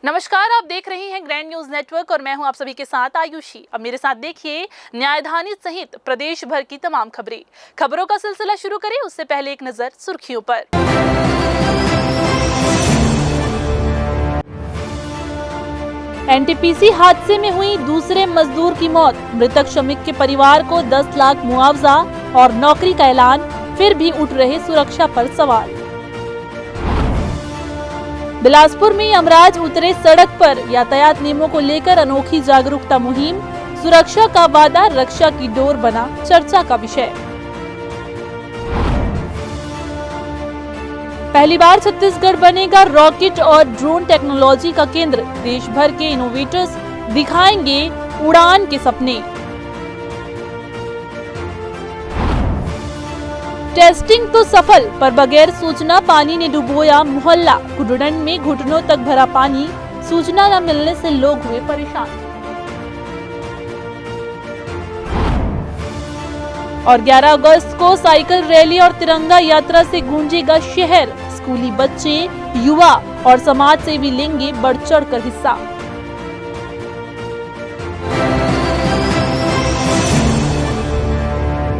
नमस्कार, आप देख रहे हैं ग्रैंड न्यूज नेटवर्क और मैं हूं आप सभी के साथ आयुषी। अब मेरे साथ देखिए न्यायधानी सहित प्रदेश भर की तमाम खबरों का सिलसिला शुरू करें उससे पहले एक नजर सुर्खियों पर। एनटीपीसी हादसे में हुई दूसरे मजदूर की मौत, मृतक श्रमिक के परिवार को 10 लाख मुआवजा और नौकरी का ऐलान, फिर भी उठ रहे सुरक्षा पर सवाल। बिलासपुर में यमराज उतरे सड़क पर, यातायात नियमों को लेकर अनोखी जागरूकता मुहिम, सुरक्षा का वादा रक्षा की डोर बना चर्चा का विषय। पहली बार छत्तीसगढ़ बनेगा रॉकेट और ड्रोन टेक्नोलॉजी का केंद्र, देश भर के इनोवेटर्स दिखाएंगे उड़ान के सपने। टेस्टिंग तो सफल, पर बगैर सूचना पानी ने डुबोया मोहल्ला, कुडुडन में घुटनों तक भरा पानी, सूचना न मिलने से लोग हुए परेशान। और 11 अगस्त को साइकिल रैली और तिरंगा यात्रा से गूंजेगा शहर, स्कूली बच्चे, युवा और समाज सेवी लेंगे बढ़ चढ़कर हिस्सा।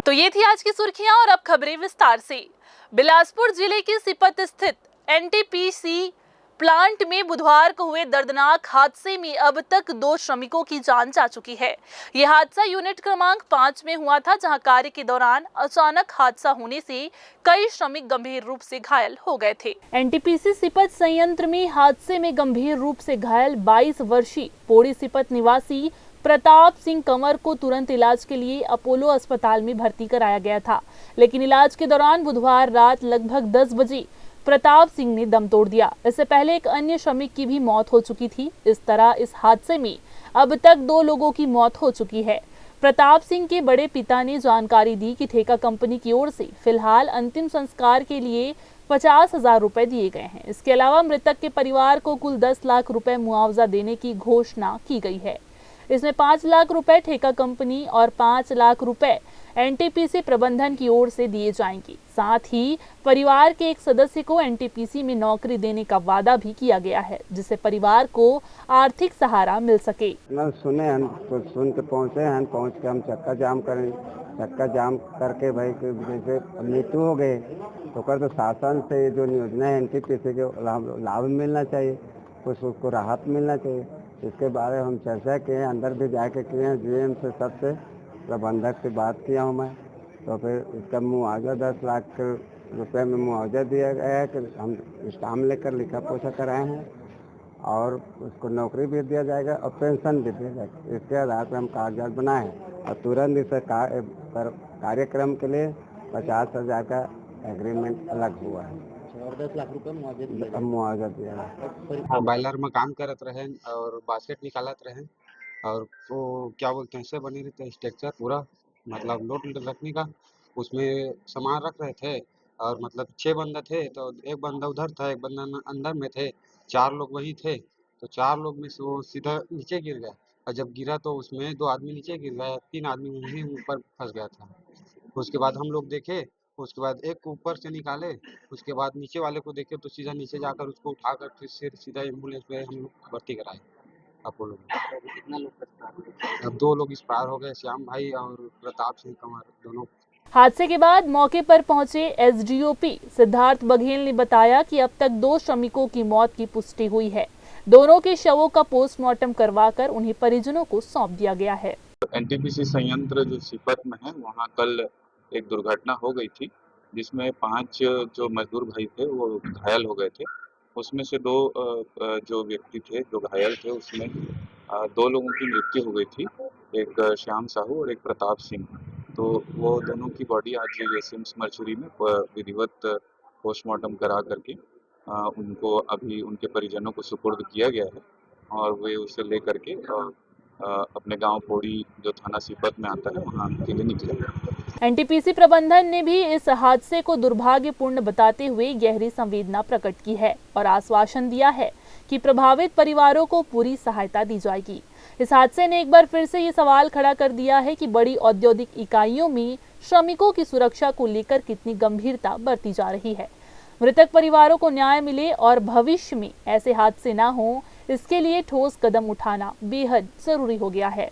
तो ये थी आज की सुर्खियां और अब खबरें विस्तार से। बिलासपुर जिले के सिपत स्थित एनटीपीसी प्लांट में बुधवार को हुए दर्दनाक हादसे में अब तक 2 श्रमिकों की जान जा चुकी है। यह हादसा यूनिट क्रमांक 5 में हुआ था, जहां कार्य के दौरान अचानक हादसा होने से कई श्रमिक गंभीर रूप से घायल हो गए थे। एनटीपीसी सिपत संयंत्र में हादसे में गंभीर रूप से घायल 22 वर्षीय पोड़ी सिपत निवासी प्रताप सिंह कंवर को तुरंत इलाज के लिए अपोलो अस्पताल में भर्ती कराया गया था, लेकिन इलाज के दौरान बुधवार रात लगभग 10 बजे प्रताप सिंह ने दम तोड़ दिया। इससे पहले एक अन्य श्रमिक की भी मौत हो चुकी थी। इस तरह इस हादसे में अब तक 2 लोगों की मौत हो चुकी है। प्रताप सिंह के बड़े पिता ने जानकारी दी कि ठेका कंपनी की ओर से फिलहाल अंतिम संस्कार के लिए 50,000 रुपए दिए गए हैं। इसके अलावा मृतक के परिवार को कुल 10 लाख रुपए मुआवजा देने की घोषणा की गई है। इसमें 5 लाख रुपए ठेका कंपनी और 5 लाख रुपए एनटीपीसी प्रबंधन की ओर से दिए जाएंगे। साथ ही परिवार के एक सदस्य को एनटीपीसी में नौकरी देने का वादा भी किया गया है, जिससे परिवार को आर्थिक सहारा मिल सके। सुने हम तो सुन के पहुँचे हैं, पहुँच के हम चक्का जाम करें, चक्का जाम करके भाई जैसे मृत्यु हो गए तो कर तो शासन से जो योजना है एनटीपीसी के लाभ मिलना चाहिए, कुछ उसको राहत मिलना चाहिए। इसके बारे में हम चर्चा किए, अंदर भी जाके किए हैं, जीएम से सबसे प्रबंधक से बात किया हूँ मैं। तो फिर इसका मुआवजा 10 लाख रुपए में मुआवजा दिया गया है कि हम स्टाम्प लेकर लिखा पोछा कराए हैं और उसको नौकरी भी दिया जाएगा और पेंशन भी दिया जाएगा। इसके आधार पर हम कागजात बनाए हैं और तुरंत इस कार्यक्रम के लिए 50,000 का एग्रीमेंट अलग हुआ है और 10 लाख रुपए मुआवजा दिया है। हाँ, बॉयलर में काम करत रहे और बास्केट निकालत रहे और वो क्या बोलते हैं से बनी रहते स्ट्रक्चर पूरा मतलब लोड रखने का, उसमें सामान रख रहे थे और मतलब 6 बंदा थे, तो एक बंदा उधर था, एक बंदा अंदर में थे, 4 लोग वही थे। तो 4 लोग में से वो सीधा नीचे गिर गया और जब गिरा तो उसमें 2 आदमी नीचे गिर गया, 3 आदमी वहीं ऊपर फंस गया था। उसके बाद हम लोग देखे, उसके बाद एक को ऊपर से निकाले, उसके बाद नीचे वाले को देखे तो सीधा नीचे जाकर उसको उठाकर फिर सीधा एम्बुलेंस में हम लोग भर्ती कराए अपोलो में। कितना लोग अब 2 लोग एक्सपायर हो गए, श्याम भाई और प्रताप सिंह कंवर दोनों। हादसे के बाद मौके पर पहुंचे एसडीओपी सिद्धार्थ बघेल ने बताया कि अब तक 2 श्रमिकों की मौत की पुष्टि हुई है। दोनों के शवों का पोस्टमार्टम करवाकर उन्हें परिजनों को सौंप दिया गया है। एनटीपीसी संयंत्र जो सिपत में है वहाँ कल एक दुर्घटना हो गई थी, जिसमें 5 जो मजदूर भाई थे वो घायल हो गए थे। उसमें से 2 जो व्यक्ति थे जो घायल थे, उसमें 2 लोगों की मृत्यु हो गई थी, एक श्याम साहू और एक प्रताप सिंह। तो वो दोनों की बॉडी आज एसएम्स मर्चुरी में विधिवत पोस्टमार्टम करा करके उनको अभी उनके परिजनों को सुपुर्द किया गया है और वे उसे ले करके अपने गांव पोड़ी जो थाना सिपत में आता है वहाँ के लिए निकले। एनटीपीसी प्रबंधन ने भी इस हादसे को दुर्भाग्यपूर्ण बताते हुए गहरी संवेदना प्रकट की है और आश्वासन दिया है कि प्रभावित परिवारों को पूरी सहायता दी जाएगी। इस हादसे ने एक बार फिर से ये सवाल खड़ा कर दिया है कि बड़ी औद्योगिक इकाइयों में श्रमिकों की सुरक्षा को लेकर कितनी गंभीरता बरती जा रही है। मृतक परिवारों को न्याय मिले और भविष्य में ऐसे हादसे न हो, इसके लिए ठोस कदम उठाना बेहद जरूरी हो गया है।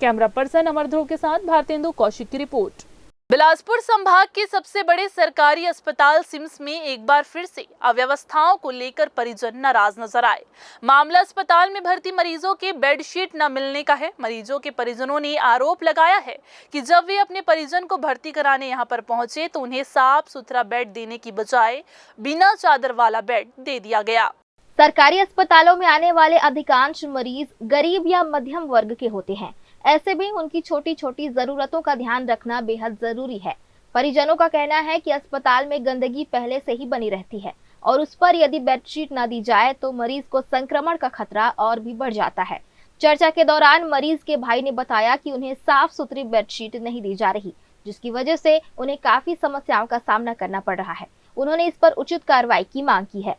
कैमरा पर्सन अमर ध्रुव के साथ भारतेंदु कौशिक की रिपोर्ट। बिलासपुर संभाग के सबसे बड़े सरकारी अस्पताल सिम्स में एक बार फिर से अव्यवस्थाओं को लेकर परिजन नाराज नजर आए। मामला अस्पताल में भर्ती मरीजों के बेडशीट न मिलने का है। मरीजों के परिजनों ने आरोप लगाया है कि जब वे अपने परिजन को भर्ती कराने यहां पर पहुंचे तो उन्हें साफ सुथरा बेड देने की बजाय बिना चादर वाला बेड दे दिया गया। सरकारी अस्पतालों में आने वाले अधिकांश मरीज गरीब या मध्यम वर्ग के होते हैं। ऐसे में उनकी छोटी छोटी जरूरतों का ध्यान रखना बेहद जरूरी है। परिजनों का कहना है कि अस्पताल में गंदगी पहले से ही बनी रहती है और उस पर यदि बेडशीट न दी जाए तो मरीज को संक्रमण का खतरा और भी बढ़ जाता है। चर्चा के दौरान मरीज के भाई ने बताया कि उन्हें साफ सुथरी बेडशीट नहीं दी जा रही, जिसकी वजह से उन्हें काफी समस्याओं का सामना करना पड़ रहा है। उन्होंने इस पर उचित कार्रवाई की मांग की है।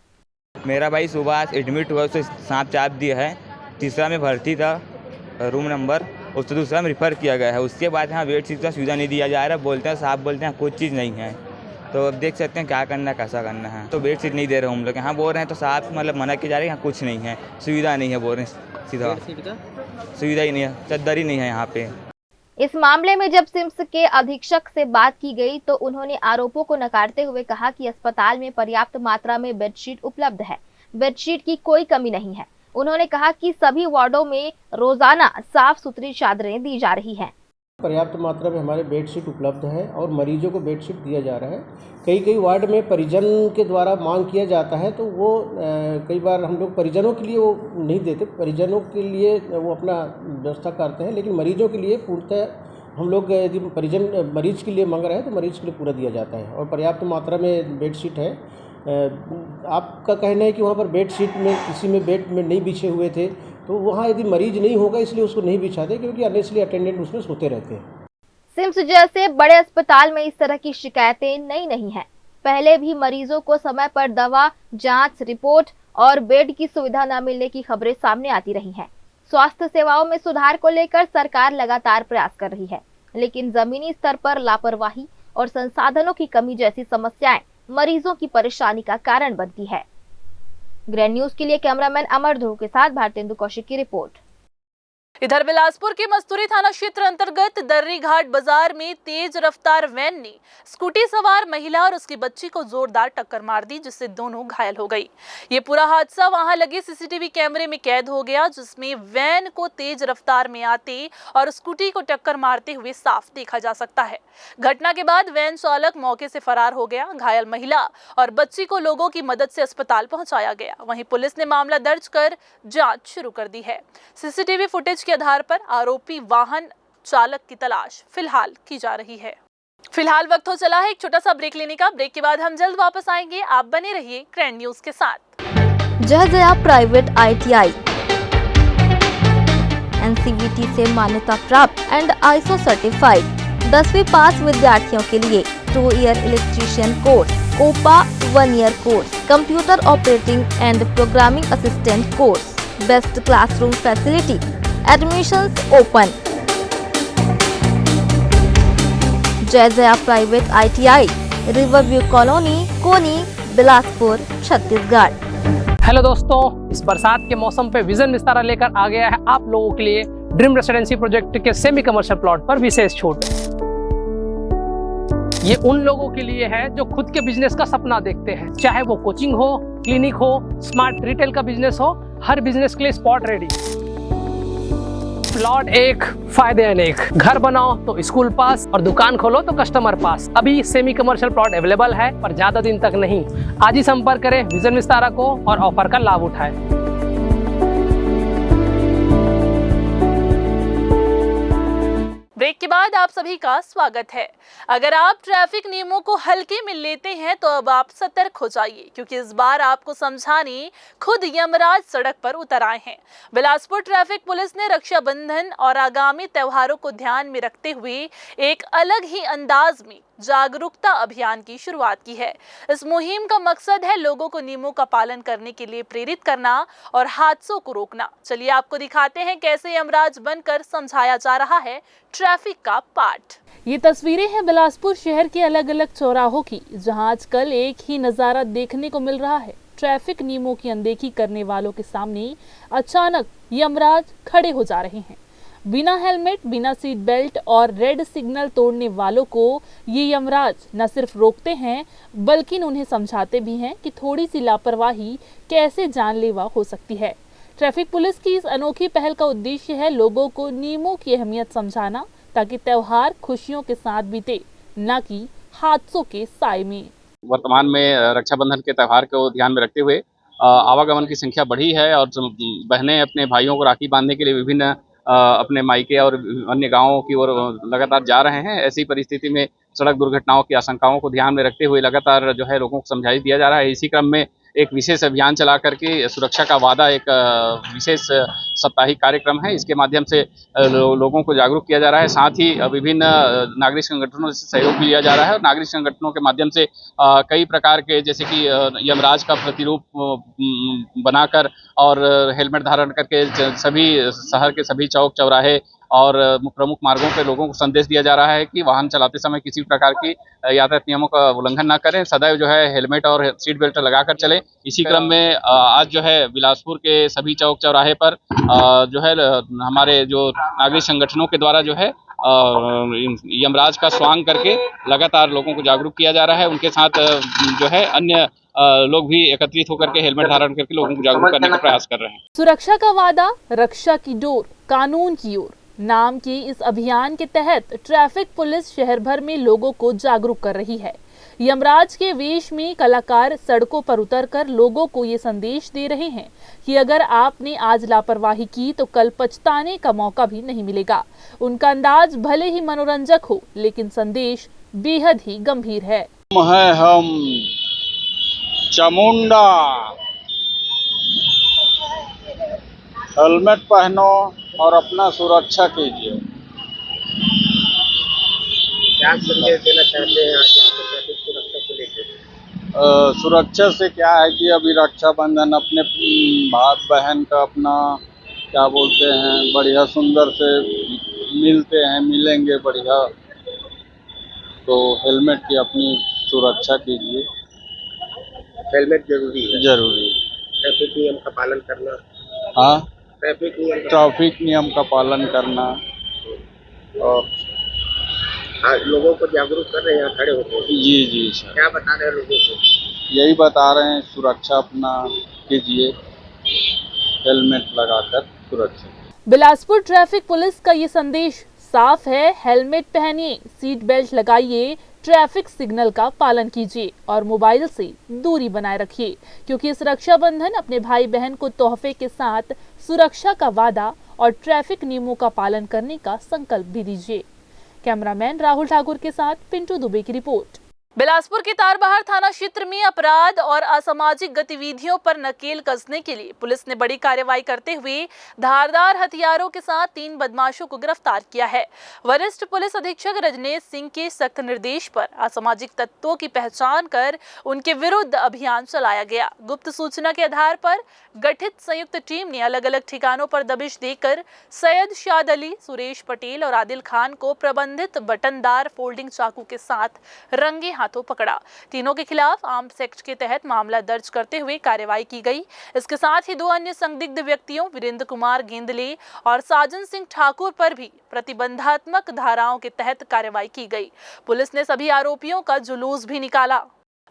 मेरा भाई सुबह एडमिट हुआ, उसे सांप चाप दिया है। तीसरा में भर्ती था रूम नंबर, उससे दूसरा में रिफ़र किया गया है। उसके बाद यहाँ बेडशीट का सुविधा नहीं दिया जा रहा। बोलते हैं साहब, बोलते हैं कुछ चीज़ नहीं है। तो अब देख सकते हैं क्या करना है, कैसा करना है। तो बेडशीट नहीं दे रहे हम लोग। यहाँ बोल रहे हैं तो साहब मतलब मना की जा रही है, यहाँ कुछ नहीं है, सुविधा नहीं है। बोल रहे हैं सीधा सुविधा ही नहीं है, चद्दर ही नहीं है यहाँ पे। इस मामले में जब सिम्स के अधीक्षक से बात की गई तो उन्होंने आरोपों को नकारते हुए कहा कि अस्पताल में पर्याप्त मात्रा में बेडशीट उपलब्ध है, बेडशीट की कोई कमी नहीं है। उन्होंने कहा कि सभी वार्डों में रोजाना साफ सुथरी चादरें दी जा रही हैं। पर्याप्त मात्रा में हमारे बेडशीट उपलब्ध है और मरीजों को बेडशीट दिया जा रहा है। कई वार्ड में परिजन के द्वारा मांग किया जाता है तो वो कई बार हम लोग परिजनों के लिए वो नहीं देते, परिजनों के लिए वो अपना व्यवस्था करते हैं, लेकिन मरीजों के लिए पूर्णतः हम लोग यदि मरीज के लिए मांग रहे हैं तो मरीज के लिए पूरा दिया जाता है और पर्याप्त मात्रा में बेडशीट है। आपका कहना है कि वहाँ पर बेडशीट में किसी में बेड में नहीं बिछे हुए थे, तो वहाँ यदि मरीज नहीं होगा इसलिए उसको नहीं बिछाते, क्योंकि अनेसली अटेंडेंट उसमें सोते रहते हैं। सिम्स जैसे बड़े अस्पताल में इस तरह की शिकायतें नई नहीं है। पहले भी मरीजों को समय पर दवा, जांच रिपोर्ट और बेड की सुविधा न मिलने की खबरें सामने आती रही हैं। स्वास्थ्य सेवाओं में सुधार को लेकर सरकार लगातार प्रयास कर रही है, लेकिन जमीनी स्तर पर लापरवाही और संसाधनों की कमी जैसी समस्याएं मरीजों की परेशानी का कारण बनती है। ग्रैंड न्यूज के लिए कैमरामैन अमर ध्रुव के साथ भारतेंदु कौशिक की रिपोर्ट। इधर बिलासपुर के मस्तूरी थाना क्षेत्र अंतर्गत दर्री घाट बाजार में तेज रफ्तार वैन ने स्कूटी सवार महिला और उसकी बच्ची को जोरदार टक्कर मार दी, जिससे दोनों घायल हो गई। ये पूरा हादसा वहां लगे सीसीटीवी कैमरे में कैद हो गया, जिसमें वैन को तेज रफ्तार में आते और स्कूटी को टक्कर मारते हुए साफ देखा जा सकता है। घटना के बाद वैन चालक मौके से फरार हो गया। घायल महिला और बच्ची को लोगों की मदद से अस्पताल पहुंचाया गया। वहीं पुलिस ने मामला दर्ज कर जांच शुरू कर दी है। सीसीटीवी फुटेज के आधार पर आरोपी वाहन चालक की तलाश फिलहाल की जा रही है। फिलहाल वक्त हो चला है एक छोटा सा ब्रेक लेने का। ब्रेक के बाद हम जल्द वापस आएंगे। आप बने रहिए ग्रैंड न्यूज के साथ। जय जया प्राइवेट ITI NCVT से मान्यता प्राप्त एंड ISO सर्टिफाइड 10वीं पास विद्यार्थियों के लिए 2 year electrician course, OPA 1 year course, computer operating and programming assistant course, best classroom facility, admissions open. Jai Jaya private ITI, Riverview colony, Koni, Bilaspur, Chhattisgarh. Hello दोस्तों, इस बरसात के मौसम पे विजन विस्तारा लेकर आ गया है आप लोगों के लिए ड्रीम रेसिडेंसी प्रोजेक्ट के सेमी कमर्शियल प्लॉट पर विशेष छूट। ये उन लोगों के लिए है जो खुद के बिजनेस का सपना देखते हैं, चाहे वो कोचिंग हो, क्लिनिक हो, स्मार्ट रिटेल का बिजनेस हो, हर बिजनेस के लिए स्पॉट रेडी। प्लॉट एक, फायदे अनेक। घर बनाओ तो स्कूल पास और दुकान खोलो तो कस्टमर पास। अभी सेमी कमर्शियल प्लॉट अवेलेबल है, पर ज्यादा दिन तक नहीं। आज ही संपर्क करें विजन विस्तारा को और ऑफर का लाभ उठाएं। ब्रेक के बाद आप सभी का स्वागत है। अगर आप ट्रैफिक नियमों को हल्के में लेते हैं तो अब आप सतर्क हो जाइए, क्योंकि इस बार आपको समझाने खुद यमराज सड़क पर उतर आए हैं। बिलासपुर ट्रैफिक पुलिस ने रक्षाबंधन और आगामी त्योहारों को ध्यान में रखते हुए एक अलग ही अंदाज में जागरूकता अभियान की शुरुआत की है। इस मुहिम का मकसद है लोगों को नियमों का पालन करने के लिए प्रेरित करना और हादसों को रोकना। चलिए आपको दिखाते हैं कैसे यमराज बनकर समझाया जा रहा है ट्रैफिक का पाठ। ये तस्वीरें हैं बिलासपुर शहर के अलग अलग चौराहों की, जहां आजकल एक ही नजारा देखने को मिल रहा है। ट्रैफिक नियमों की अनदेखी करने वालों के सामने अचानक यमराज खड़े हो जा रहे हैं। बिना हेलमेट, बिना सीट बेल्ट और रेड सिग्नल तोड़ने वालों को ये यमराज न सिर्फ रोकते हैं बल्कि उन्हें समझाते भी हैं कि थोड़ी सी लापरवाही कैसे जानलेवा हो सकती है। ट्रैफिक पुलिस की इस अनोखी पहल का उद्देश्य है लोगों को नियमों की अहमियत समझाना, ताकि त्योहार खुशियों के साथ बीते, न कि हादसों के साए में। वर्तमान में रक्षाबंधन के त्यौहार को ध्यान में रखते हुए आवागमन की संख्या बढ़ी है और बहनें अपने भाइयों को राखी बांधने के लिए विभिन्न अपने मायके और अन्य गांवों की ओर लगातार जा रहे हैं। ऐसी परिस्थिति में सड़क दुर्घटनाओं की आशंकाओं को ध्यान में रखते हुए लगातार जो है लोगों को समझाइश दिया जा रहा है। इसी क्रम में एक विशेष अभियान चला करके सुरक्षा का वादा एक विशेष साप्ताहिक कार्यक्रम है। इसके माध्यम से लोगों को जागरूक किया जा रहा है। साथ ही विभिन्न नागरिक संगठनों से सहयोग भी लिया जा रहा है और नागरिक संगठनों के माध्यम से कई प्रकार के जैसे कि यमराज का प्रतिरूप बनाकर और हेलमेट धारण करके सभी शहर के सभी चौक चौराहे और प्रमुख मार्गों पे लोगों को संदेश दिया जा रहा है कि वाहन चलाते समय किसी प्रकार की यातायात नियमों का उल्लंघन ना करें, सदैव जो है हेलमेट और सीट बेल्ट लगाकर चलें। इसी क्रम में आज जो है बिलासपुर के सभी चौक चौराहे पर जो है हमारे जो नागरिक संगठनों के द्वारा जो है यमराज का स्वांग करके लगातार लोगों को जागरूक किया जा रहा है। उनके साथ जो है अन्य लोग भी एकत्रित होकर के हेलमेट धारण करके लोगों को जागरूक करने का प्रयास कर रहे हैं। सुरक्षा का वादा, रक्षा की डोर, कानून की ओर नाम के इस अभियान के तहत ट्रैफिक पुलिस शहर भर में लोगों को जागरूक कर रही है। यमराज के वेश में कलाकार सड़कों पर उतरकर लोगों को ये संदेश दे रहे हैं कि अगर आपने आज लापरवाही की तो कल पछताने का मौका भी नहीं मिलेगा। उनका अंदाज भले ही मनोरंजक हो, लेकिन संदेश बेहद ही गंभीर है। हम चामुंडा, हेलमेट पहनो और अपना सुरक्षा कीजिए। क्या संदेश देना चाहते हैं आज आप ट्रैफिक सुरक्षा को लेकर? सुरक्षा से क्या है कि अभी रक्षाबंधन अपने भाई बहन का अपना क्या बोलते हैं बढ़िया सुंदर से मिलते हैं, मिलेंगे बढ़िया, तो हेलमेट की अपनी सुरक्षा कीजिए। हेलमेट जरूरी है। जरूरी। ट्रैफिक नियम का पालन करना। हाँ, ट्रैफिक नियम का पालन करना और लोगों को जागरूक कर रहे हैं यहाँ खड़े होकर। जी सर। क्या बता रहे हैं लोगों को? यही बता रहे हैं सुरक्षा अपना कीजिए, हेलमेट लगाकर सुरक्षा। बिलासपुर ट्रैफिक पुलिस का ये संदेश साफ है, हेलमेट पहनिए, सीट बेल्ट लगाइए, ट्रैफिक सिग्नल का पालन कीजिए और मोबाइल से दूरी बनाए रखिए, क्योंकि इस रक्षाबंधन अपने भाई बहन को तोहफे के साथ सुरक्षा का वादा और ट्रैफिक नियमों का पालन करने का संकल्प भी दीजिए। कैमरामैन राहुल ठाकुर के साथ पिंटू दुबे की रिपोर्ट। बिलासपुर के तारबहार थाना क्षेत्र में अपराध और असामाजिक गतिविधियों पर नकेल कसने के लिए पुलिस ने बड़ी कार्रवाई करते हुए धारदार हथियारों के साथ 3 बदमाशों को गिरफ्तार किया है। वरिष्ठ पुलिस अधीक्षक रजनेश सिंह के सख्त निर्देश पर असामाजिक तत्वों की पहचान कर उनके विरुद्ध अभियान चलाया गया। गुप्त सूचना के आधार पर गठित संयुक्त टीम ने अलग अलग ठिकानों पर दबिश देकर सैयद शाद अली, सुरेश पटेल और आदिल खान को प्रबंधित बटनदार फोल्डिंग चाकू के साथ रंगे हाथों पकड़ा। तीनों के खिलाफ आर्म्स एक्ट के तहत मामला दर्ज करते हुए कार्रवाई की गई। इसके साथ ही 2 अन्य संदिग्ध व्यक्तियों वीरेंद्र कुमार गेंदले और साजन सिंह ठाकुर पर भी प्रतिबंधात्मक धाराओं के तहत कार्रवाई की गई। पुलिस ने सभी आरोपियों का जुलूस भी निकाला।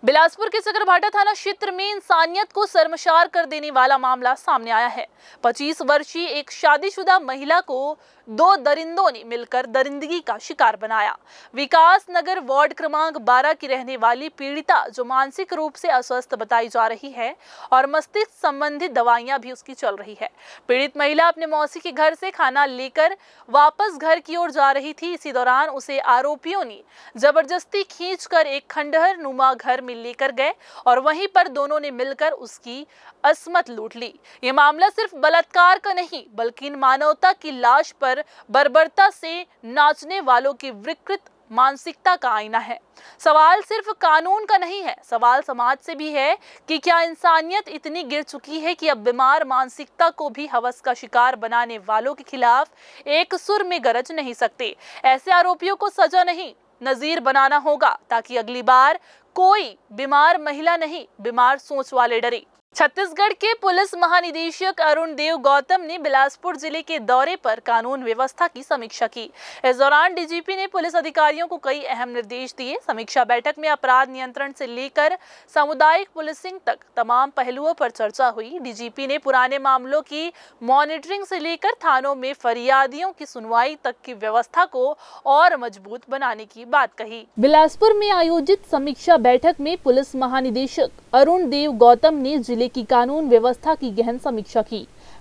बिलासपुर के सकरभाटा थाना क्षेत्र में इंसानियत को शर्मसार कर देने वाला मामला सामने आया है। 25 वर्षीय एक शादीशुदा महिला को 2 दरिंदों ने मिलकर दरिंदगी का शिकार बनाया। विकास नगर वार्ड क्रमांक 12 की रहने वाली पीड़िता, जो मानसिक रूप से अस्वस्थ बताई जा रही है और मस्तिष्क संबंधित दवाइयां भी उसकी चल रही है। पीड़ित महिला अपने मौसी के घर से खाना लेकर वापस घर की ओर जा रही थी। इसी दौरान उसे आरोपियों ने जबरदस्ती खींचकर एक खंडहर नुमा घर में लेकर गए और वहीं पर दोनों ने मिलकर उसकी अस्मत लूट ली। ये मामला सिर्फ बलात्कार का नहीं, बल्कि मानवता की लाश पर बर्बरता से नाचने वालों की विकृत मानसिकता का आईना है। सवाल सिर्फ कानून का नहीं है, सवाल समाज से भी है कि क्या इंसानियत इतनी गिर चुकी है कि अब बीमार मानसिकता को भी हवस का शिकार बनाने वालों के खिलाफ एक सुर में गरज नहीं सकते। ऐसे आरोपियों को सजा नहीं, नजीर बनाना होगा, ताकि अगली बार कोई बीमार महिला नहीं, बीमार सोच वाले डरे। छत्तीसगढ़ के पुलिस महानिदेशक अरुण देव गौतम ने बिलासपुर जिले के दौरे पर कानून व्यवस्था की समीक्षा की। इस दौरान डीजीपी ने पुलिस अधिकारियों को कई अहम निर्देश दिए। समीक्षा बैठक में अपराध नियंत्रण से लेकर सामुदायिक पुलिसिंग तक तमाम पहलुओं पर चर्चा हुई। डीजीपी ने पुराने मामलों की मॉनिटरिंग से लेकर थानों में फरियादियों की सुनवाई तक की व्यवस्था को और मजबूत बनाने की बात कही। बिलासपुर में आयोजित समीक्षा बैठक में पुलिस महानिदेशक अरुण देव गौतम ने जिले की कानून व्यवस्था की गहन समीक्षा की।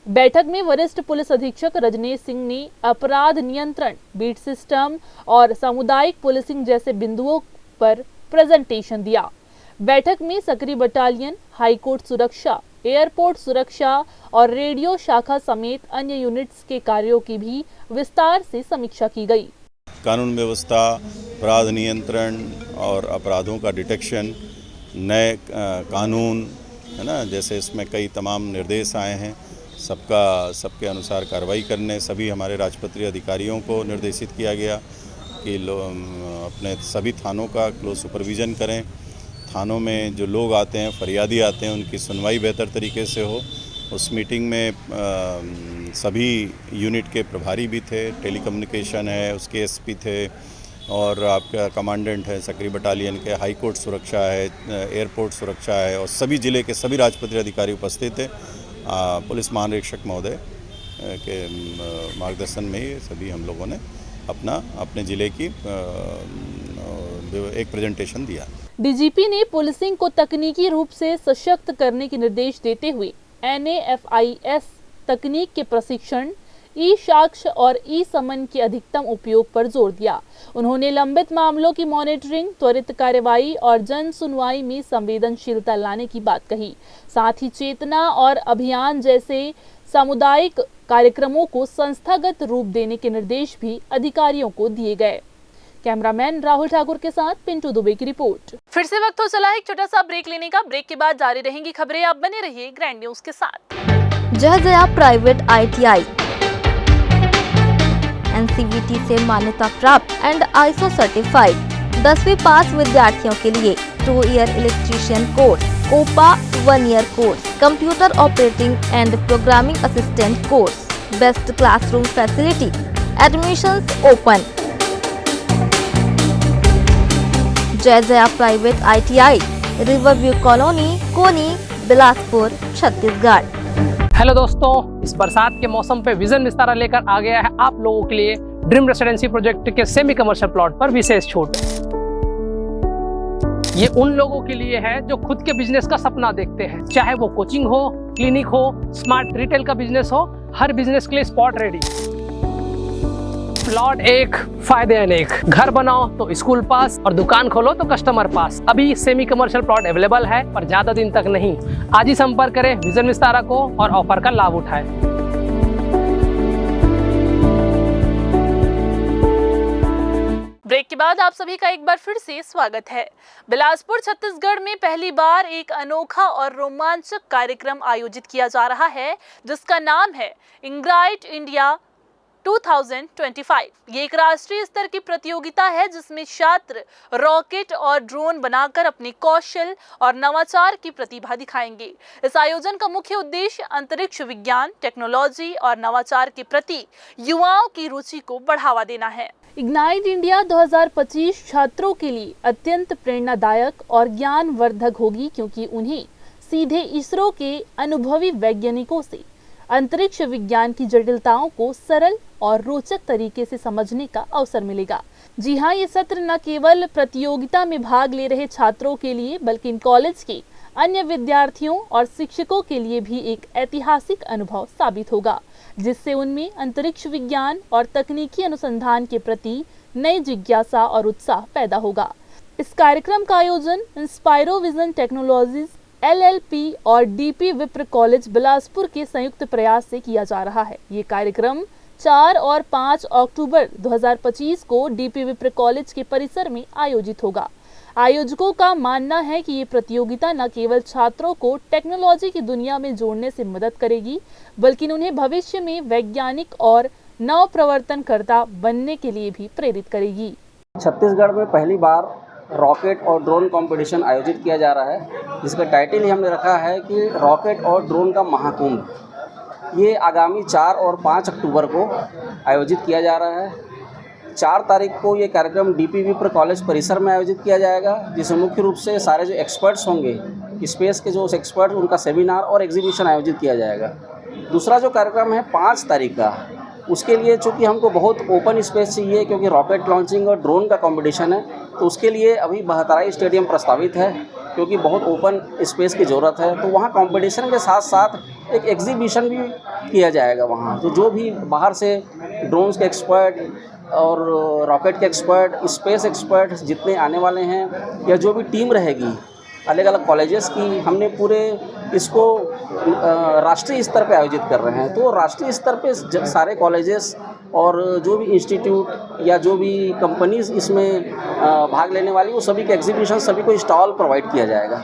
बैठक में वरिष्ठ पुलिस अधीक्षक रजनीश सिंह ने अपराध नियंत्रण, बीट सिस्टम और सामुदायिक पुलिसिंग जैसे बिंदुओं पर प्रेजेंटेशन दिया। बैठक में सक्रिय बटालियन, हाईकोर्ट सुरक्षा, एयरपोर्ट सुरक्षा और रेडियो शाखा समेत अन्य यूनिट्स के कार्यों की भी विस्तार से समीक्षा की गई। कानून व्यवस्था, अपराध नियंत्रण और अपराधों का डिटेक्शन, नए कानून है ना, जैसे इसमें कई तमाम निर्देश आए हैं, सबके अनुसार कार्रवाई करने सभी हमारे राजपत्रीय अधिकारियों को निर्देशित किया गया कि अपने सभी थानों का क्लोज सुपरविज़न करें। थानों में जो लोग आते हैं, फरियादी आते हैं, उनकी सुनवाई बेहतर तरीके से हो। उस मीटिंग में सभी यूनिट के प्रभारी भी थे, टेलीकम्युनिकेशन है उसके एसपी थे और आपका कमांडेंट है सक्रिय बटालियन के, हाई कोर्ट सुरक्षा है, एयरपोर्ट सुरक्षा है और सभी जिले के सभी राजपत्रीय अधिकारी उपस्थित थे। पुलिस महानिरीक्षक महोदय के मार्गदर्शन में ही सभी हम लोगों ने अपने जिले की एक प्रेजेंटेशन दिया। डीजीपी ने पुलिसिंग को तकनीकी रूप से सशक्त करने के निर्देश देते हुए NAFIS तकनीक के प्रशिक्षण, ई साक्ष्य और ई समन के अधिकतम उपयोग पर जोर दिया। उन्होंने लंबित मामलों की मॉनिटरिंग, त्वरित कार्रवाई और जन सुनवाई में संवेदनशीलता लाने की बात कही। साथ ही चेतना और अभियान जैसे सामुदायिक कार्यक्रमों को संस्थागत रूप देने के निर्देश भी अधिकारियों को दिए गए। कैमरामैन राहुल ठाकुर के साथ पिंटू दुबे की रिपोर्ट। फिर से वक्त हो चला है एक छोटा सा ब्रेक लेने का। ब्रेक के बाद जारी रहेंगी खबरें। आप बने रहिए ग्रैंड न्यूज के साथ। जय जया प्राइवेट ITI NCVT से मान्यता प्राप्त एंड ISO सर्टिफाइड 10वीं पास विद्यार्थियों के लिए 2 year electrician course, OPA 1 year course, computer operating and programming assistant course, best classroom facility, admissions open. Jai Jaya private ITI, Riverview colony, Koni, Bilaspur, Chhattisgarh. Hello दोस्तों, इस बरसात के मौसम पे विजन विस्तारा लेकर आ गया है आप लोगों के लिए ड्रीम रेसिडेंसी प्रोजेक्ट के सेमी कमर्शियल प्लॉट पर विशेष छूट। ये उन लोगों के लिए है जो खुद के बिजनेस का सपना देखते हैं, चाहे वो कोचिंग हो, क्लिनिक हो, स्मार्ट रिटेल का बिजनेस हो, हर बिजनेस के लिए स्पॉट रेडी। प्लॉट एक, फायदे अनेक। घर बनाओ तो स्कूल पास और दुकान खोलो तो कस्टमर पास। अभी सेमी कमर्शियल प्लॉट अवेलेबल है, पर ज्यादा दिन तक नहीं। आज ही संपर्क करें विजन विस्तारा को और ऑफर का लाभ उठाएं। ब्रेक के बाद आप सभी का एक बार फिर से स्वागत है। बिलासपुर छत्तीसगढ़ में पहली बार एक अनोखा और रोमांचक कार्यक्रम आयोजित किया जा रहा है, जिसका नाम है इग्नाइट इंडिया 2025। ये एक राष्ट्रीय स्तर की प्रतियोगिता है जिसमें छात्र रॉकेट और ड्रोन बनाकर अपने कौशल और नवाचार की प्रतिभा दिखाएंगे। इस आयोजन का मुख्य उद्देश्य अंतरिक्ष विज्ञान, टेक्नोलॉजी और नवाचार के प्रति युवाओं की रुचि को बढ़ावा देना है। इग्नाइट इंडिया 2025 छात्रों के लिए अत्यंत प्रेरणादायक और ज्ञानवर्धक होगी, क्योंकि उन्हें सीधे इसरो के अनुभवी वैज्ञानिकों से अंतरिक्ष विज्ञान की जटिलताओं को सरल और रोचक तरीके से समझने का अवसर मिलेगा। जी हाँ, ये सत्र न केवल प्रतियोगिता में भाग ले रहे छात्रों के लिए, बल्कि कॉलेज के अन्य विद्यार्थियों और शिक्षकों के लिए भी एक ऐतिहासिक अनुभव साबित होगा, जिससे उनमें अंतरिक्ष विज्ञान और तकनीकी अनुसंधान के प्रति नई जिज्ञासा और उत्साह पैदा होगा। इस कार्यक्रम का आयोजन इंस्पायरो विजन टेक्नोलॉजीज LLP और DP विप्र कॉलेज बिलासपुर के संयुक्त प्रयास से किया जा रहा है। ये कार्यक्रम 4 और 5 अक्टूबर 2025 को DP विप्र कॉलेज के परिसर में आयोजित होगा। आयोजकों का मानना है कि ये प्रतियोगिता न केवल छात्रों को टेक्नोलॉजी की दुनिया में जोड़ने से मदद करेगी, बल्कि उन्हें भविष्य में वैज्ञानिक और नव प्रवर्तनकर्ता बनने के लिए भी प्रेरित करेगी। छत्तीसगढ़ में पहली बार रॉकेट और ड्रोन कंपटीशन आयोजित किया जा रहा है, जिसका टाइटल ही हमने रखा है कि रॉकेट और ड्रोन का महाकुंभ। ये आगामी 4 और 5 अक्टूबर को आयोजित किया जा रहा है। 4 तारीख को ये कार्यक्रम डीपी विप्र कॉलेज परिसर में आयोजित किया जाएगा, जिसमें मुख्य रूप से सारे जो एक्सपर्ट्स होंगे, स्पेस के जो एक्सपर्ट, उनका सेमिनार और एग्जीबिशन आयोजित किया जाएगा। दूसरा जो कार्यक्रम है 5 तारीख का, उसके लिए चूँकि हमको बहुत ओपन स्पेस चाहिए, क्योंकि रॉकेट लॉन्चिंग और ड्रोन का कंपटीशन है, तो उसके लिए अभी बहतराई स्टेडियम प्रस्तावित है, क्योंकि बहुत ओपन स्पेस की ज़रूरत है। तो वहाँ कंपटीशन के साथ साथ एक एग्जीबिशन भी किया जाएगा वहाँ। तो जो भी बाहर से ड्रोन्स के एक्सपर्ट और रॉकेट के एक्सपर्ट, स्पेस एक्सपर्ट जितने आने वाले हैं, या जो भी टीम रहेगी अलग अलग कॉलेजेस की, हमने पूरे इसको राष्ट्रीय स्तर पे आयोजित कर रहे हैं। तो राष्ट्रीय स्तर पे सारे कॉलेजेस और जो भी इंस्टीट्यूट या जो भी कंपनीज इसमें भाग लेने वाली, वो सभी के एग्जीबिशन, सभी को स्टॉल प्रोवाइड किया जाएगा।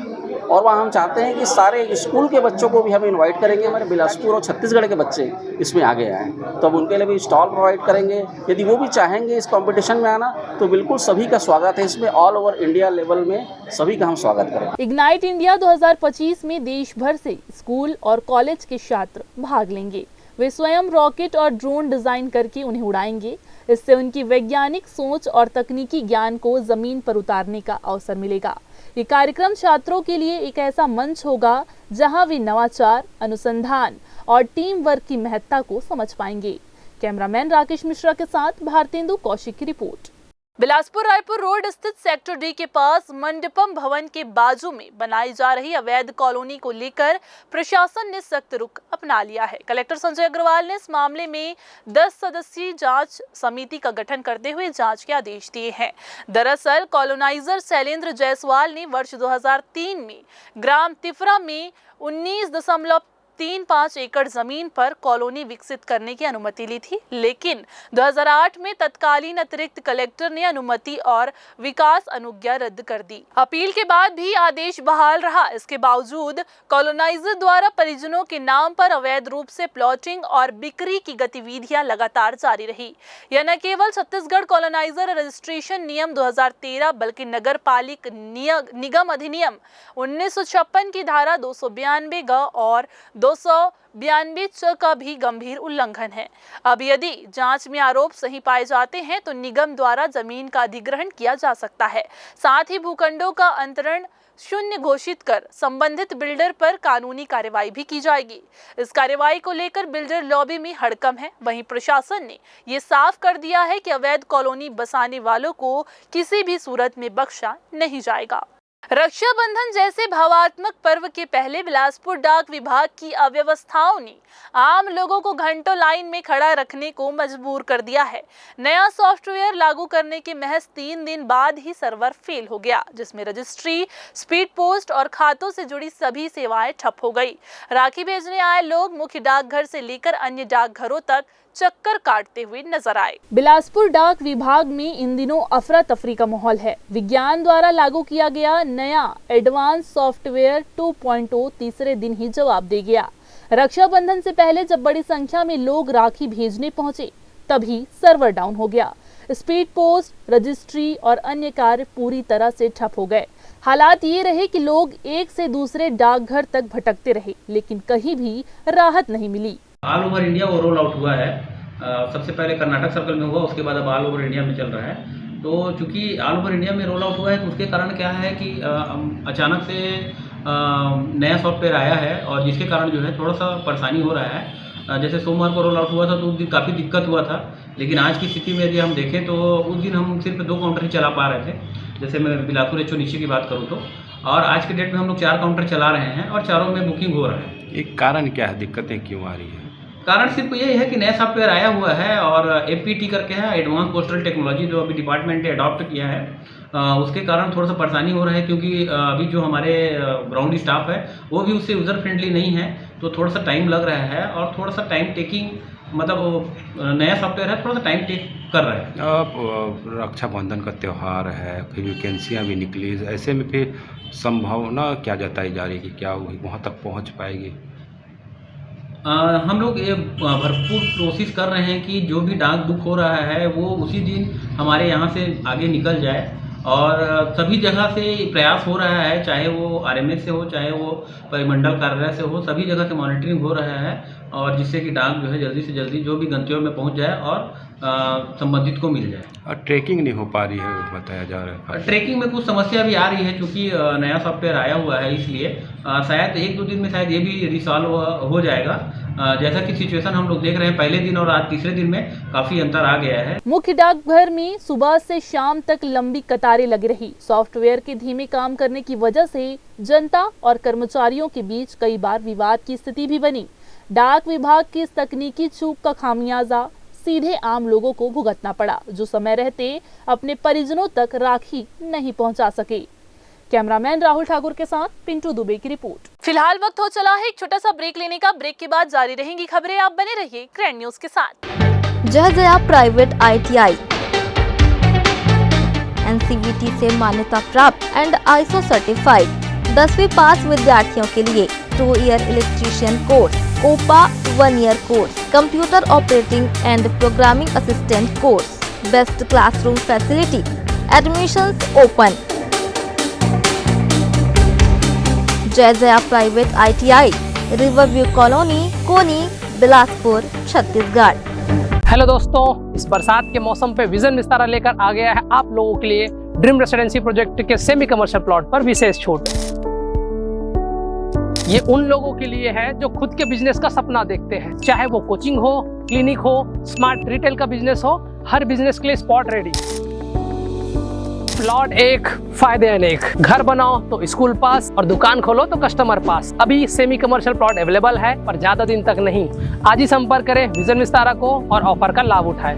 और वहाँ हम चाहते हैं कि सारे स्कूल के बच्चों को भी हम इनवाइट करेंगे, हमारे बिलासपुर और छत्तीसगढ़ के बच्चे इसमें आगे आएँ, तो अब उनके लिए भी स्टॉल प्रोवाइड करेंगे। यदि वो भी चाहेंगे इस कंपटीशन में आना, तो बिल्कुल सभी का स्वागत है इसमें। ऑल ओवर इंडिया लेवल में सभी का हम स्वागत करेंगे। इग्नाइट इंडिया 2025 में देश भर से स्कूल और कॉलेज के छात्र भाग लेंगे। वे स्वयं रॉकेट और ड्रोन डिजाइन करके उन्हें उड़ाएंगे। इससे उनकी वैज्ञानिक सोच और तकनीकी ज्ञान को जमीन पर उतारने का अवसर मिलेगा। ये कार्यक्रम छात्रों के लिए एक ऐसा मंच होगा जहां वे नवाचार, अनुसंधान और टीम वर्क की महत्ता को समझ पाएंगे। कैमरामैन राकेश मिश्रा के साथ भारतेंदु कौशिक की रिपोर्ट। बिलासपुर रायपुर रोड स्थित सेक्टर डी के पास मंडपम भवन के बाजू में बनाई जा रही अवैध कॉलोनी को लेकर प्रशासन ने सख्त रुख अपना लिया है। कलेक्टर संजय अग्रवाल ने इस मामले में 10 सदस्यीय जांच समिति का गठन करते हुए जांच के आदेश दिए हैं। दरअसल कॉलोनाइजर शैलेंद्र जायसवाल ने वर्ष 2003 में ग्राम तिफरा में 19.35 एकड़ जमीन पर कॉलोनी विकसित करने की अनुमति ली थी, लेकिन 2008 में तत्कालीन अतिरिक्त कलेक्टर ने अनुमति और विकास अनुज्ञा रद्द कर दी। अपील के बाद भी आदेश बहाल रहा। इसके बावजूद कॉलोनाइजर द्वारा परिजनों के नाम पर अवैध रूप से प्लॉटिंग और बिक्री की गतिविधियां लगातार जारी रही। यह न केवल छत्तीसगढ़ कॉलोनाइजर रजिस्ट्रेशन नियम 2013 बल्कि नगर पालिक निगम अधिनियम 1956 की धारा 292 ग और 292 च का भी गंभीर उल्लंघन है। अब यदि जांच में आरोप सही पाए जाते हैं तो निगम द्वारा जमीन का अधिग्रहण किया जा सकता है। साथ ही भूखंडों का अंतरण शून्य घोषित कर संबंधित बिल्डर पर कानूनी कार्रवाई भी की जाएगी। इस कार्रवाई को लेकर बिल्डर लॉबी में हड़कंप है। वहीं प्रशासन ने ये साफ कर दिया है कि अवैध कॉलोनी बसाने वालों को किसी भी सूरत में बख्शा नहीं जाएगा। रक्षाबंधन जैसे भावात्मक पर्व के पहले बिलासपुर डाक विभाग की अव्यवस्थाओं ने आम लोगों को घंटों लाइन में खड़ा रखने को मजबूर कर दिया है। नया सॉफ्टवेयर लागू करने के महज 3 दिन बाद ही सर्वर फेल हो गया, जिसमें रजिस्ट्री, स्पीड पोस्ट और खातों से जुड़ी सभी सेवाएं ठप हो गई। राखी भेजने आए लोग मुख्य डाकघर से लेकर अन्य डाकघरों तक चक्कर काटते हुए नजर आए। बिलासपुर डाक विभाग में इन दिनों अफरा तफरी का माहौल है। विज्ञान द्वारा लागू किया गया नया एडवांस सॉफ्टवेयर 2.0 तीसरे दिन ही जवाब दे गया। रक्षाबंधन से पहले जब बड़ी संख्या में लोग राखी भेजने पहुंचे, तभी सर्वर डाउन हो गया। स्पीड पोस्ट, रजिस्ट्री और अन्य कार्य पूरी तरह से ठप हो गए। हालात ये रहे कि लोग एक से दूसरे डाकघर तक भटकते रहे, लेकिन कहीं भी राहत नहीं मिली। ऑल ओवर इंडिया वो रोल आउट हुआ है। सबसे पहले कर्नाटक सर्कल में हुआ, उसके बाद अब ऑल ओवर इंडिया में चल रहा है। तो चूंकि ऑल ओवर इंडिया में रोल आउट हुआ है, तो उसके कारण क्या है कि अचानक से नया सॉफ्टवेयर आया है और जिसके कारण जो है थोड़ा सा परेशानी हो रहा है। जैसे सोमवार को रोल आउट हुआ था तो उस दिन काफ़ी दिक्कत हुआ था, लेकिन आज की स्थिति में यदि हम देखें तो उस दिन हम सिर्फ 2 काउंटर ही चला पा रहे थे। जैसे मैं बिलासपुर एचओ नीचे की बात करूँ तो, और आज के डेट में हम लोग 4 काउंटर चला रहे हैं और चारों में बुकिंग हो रहा है। एक कारण क्या है, दिक्कतें क्यों आ रही है? कारण सिर्फ यही है कि नया सॉफ्टवेयर आया हुआ है और एपीटी करके है, एडवांस पोस्टल टेक्नोलॉजी, जो अभी डिपार्टमेंट ने अडॉप्ट किया है। उसके कारण थोड़ा सा परेशानी हो रहा है, क्योंकि अभी जो हमारे ग्राउंड स्टाफ है वो भी उससे यूज़र फ्रेंडली नहीं है, तो थोड़ा सा टाइम लग रहा है और थोड़ा सा टाइम टेकिंग, मतलब नया सॉफ्टवेयर है, थोड़ा सा टाइम टेक कर रहा है। अब रक्षाबंधन का त्यौहार है, फिर वैकेंसियाँ भी निकली, ऐसे में फिर संभावना क्या जताई जा रही है कि क्या वहाँ तक पहुँच पाएगी? हम लोग ये भरपूर कोशिश कर रहे हैं कि जो भी डाक बुक हो रहा है वो उसी दिन हमारे यहाँ से आगे निकल जाए और सभी जगह से प्रयास हो रहा है, चाहे वो आरएमएस से हो, चाहे वो परिमंडल कार्यालय से हो, सभी जगह से मॉनिटरिंग हो रहा है और जिससे कि डाक जो है जल्दी से जल्दी जो भी गंतव्य में पहुंच जाए और संबंधित को मिल जाए। और ट्रैकिंग नहीं हो पा रही है बताया जा रहा है। ट्रैकिंग में कुछ समस्या भी आ रही है क्योंकि नया सॉफ्टवेयर आया हुआ है, इसलिए शायद 1-2 दिन में शायद ये भी रिसॉल्व हो जाएगा। जैसा कि सिचुएशन हम लोग देख रहे हैं, पहले दिन और आज तीसरे दिन में काफी अंतर आ गया है। मुख्य डाकघर में सुबह से शाम तक लंबी कतारें लगी रही। सॉफ्टवेयर के धीमे काम करने की वजह से जनता और कर्मचारियों के बीच कई बार विवाद की स्थिति भी बनी। डाक विभाग की इस तकनीकी चूक का खामियाजा सीधे आम लोगों को भुगतना पड़ा, जो समय रहते अपने परिजनों तक राखी नहीं पहुंचा सके। कैमरामैन राहुल ठाकुर के साथ पिंटू दुबे की रिपोर्ट। फिलहाल वक्त हो चला है एक छोटा सा ब्रेक लेने का। ब्रेक के बाद जारी रहेंगी खबरें। आप बने रहिए ग्रैंड न्यूज के साथ। जय जया प्राइवेट ITI NCVT से मान्यता प्राप्त एंड ISO सर्टिफाइड 10वीं पास विद्यार्थियों के लिए 2 year electrician course, OPA 1 year course, computer operating and programming assistant course, best classroom facility, admissions open. Jai Jaya private ITI, Riverview colony, Koni, Bilaspur, Chhattisgarh. Hello दोस्तों, इस बरसात के मौसम पे विजन विस्तारा लेकर आ गया है आप लोगों के लिए ड्रीम रेसिडेंसी प्रोजेक्ट के सेमी कमर्शियल प्लॉट पर विशेष छूट। ये उन लोगों के लिए है जो खुद के बिजनेस का सपना देखते हैं, चाहे वो कोचिंग हो, क्लिनिक हो, स्मार्ट रिटेल का बिजनेस हो, हर बिजनेस के लिए स्पॉट रेडी। प्लॉट एक, फायदे अनेक। घर बनाओ तो स्कूल पास और दुकान खोलो तो कस्टमर पास। अभी सेमी कमर्शियल प्लॉट अवेलेबल है, पर ज्यादा दिन तक नहीं। आज ही संपर्क करें विजन विस्तारा को और ऑफर का लाभ उठाएं।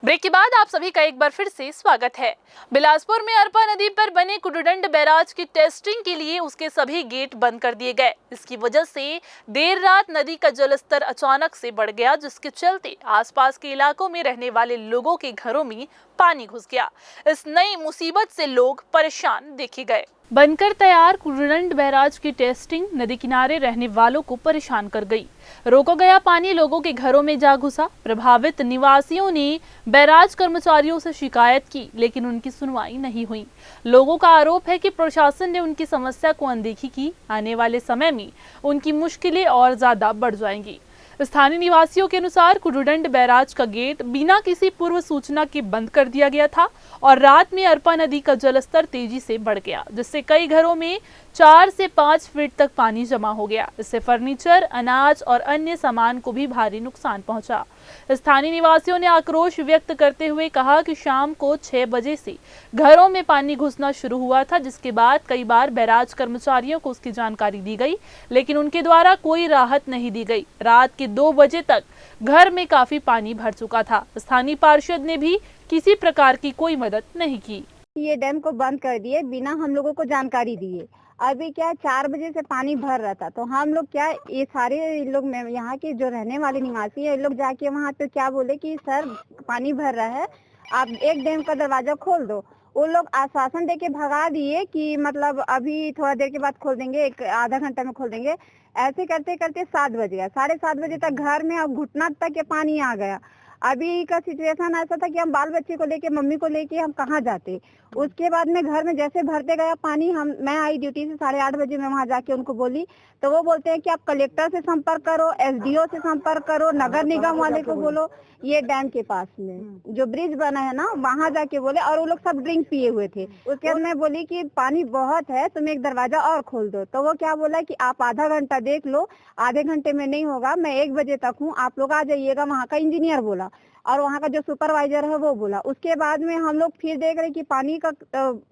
ब्रेक के बाद आप सभी का एक बार फिर से स्वागत है। बिलासपुर में अरपा नदी पर बने कुडुडंड बैराज की टेस्टिंग के लिए उसके सभी गेट बंद कर दिए गए। इसकी वजह से देर रात नदी का जलस्तर अचानक से बढ़ गया, जिसके चलते आसपास के इलाकों में रहने वाले लोगों के घरों में पानी घुस गया। इस नई मुसीबत से लोग परेशान देखे गए। बनकर तैयार कुडुडंड बैराज की टेस्टिंग नदी किनारे रहने वालों को परेशान कर गई। रोका गया पानी लोगों के घरों में जा घुसा। प्रभावित निवासियों ने बैराज कर्मचारियों से शिकायत की, लेकिन उनकी सुनवाई नहीं हुई। लोगों का आरोप है कि प्रशासन ने उनकी समस्या को अनदेखी की। आने वाले समय में उनकी मुश्किलें और ज्यादा बढ़ जाएंगी। स्थानीय निवासियों के अनुसार कुडुडंड बैराज का गेट बिना किसी पूर्व सूचना के बंद कर दिया गया था और रात में अरपा नदी का जलस्तर तेजी से बढ़ गया, जिससे कई घरों में 4 से 5 फीट तक पानी जमा हो गया। इससे फर्नीचर, अनाज और अन्य सामान को भी भारी नुकसान पहुंचा। स्थानीय निवासियों ने आक्रोश व्यक्त करते हुए कहा कि शाम को 6 बजे से घरों में पानी घुसना शुरू हुआ था, जिसके बाद कई बार बैराज कर्मचारियों को उसकी जानकारी दी गई, लेकिन उनके द्वारा कोई राहत नहीं दी गई। रात के 2 बजे तक घर में काफी पानी भर चुका था। स्थानीय पार्षद ने भी किसी प्रकार की कोई मदद नहीं की। ये डैम को बंद कर दिए बिना हम लोगों को जानकारी दिए। अभी क्या 4 बजे से पानी भर रहा था, तो हम लोग क्या ये सारे लोग यहाँ के जो रहने वाले निवासी है, लोग जाके वहाँ पे क्या बोले कि सर पानी भर रहा है, आप एक डैम का दरवाजा खोल दो। वो लोग आश्वासन देके भगा दिए कि मतलब अभी थोड़ा देर के बाद खोल देंगे, एक आधा घंटा में खोल देंगे। ऐसे करते करते 7 बज गया। 7:30 बजे तक घर में अब घुटना तक के पानी आ गया। अभी का सिचुएशन ऐसा था कि हम बाल बच्चे को लेके, मम्मी को लेके हम कहाँ जाते। उसके बाद में घर में जैसे भरते गया पानी, मैं आई ड्यूटी से 8:30 बजे मैं वहाँ जाके उनको बोली, तो वो बोलते हैं कि आप कलेक्टर से संपर्क करो, SDO से संपर्क करो, नगर निगम वाले को बोलो। ये डैम के पास में जो ब्रिज बना है ना, वहाँ जाके बोले, और वो लोग सब ड्रिंक पिए हुए थे। उसके बाद मैं बोली कि पानी बहुत है, तुम एक दरवाजा और खोल दो। तो वो क्या बोला कि आप आधा घंटा देख लो, आधे घंटे में नहीं होगा, मैं 1 बजे तक हूँ, आप लोग आ जाइएगा। वहाँ का इंजीनियर बोला और वहाँ का जो सुपरवाइजर है वो बोला। उसके बाद में हम लोग फिर देख रहे कि पानी का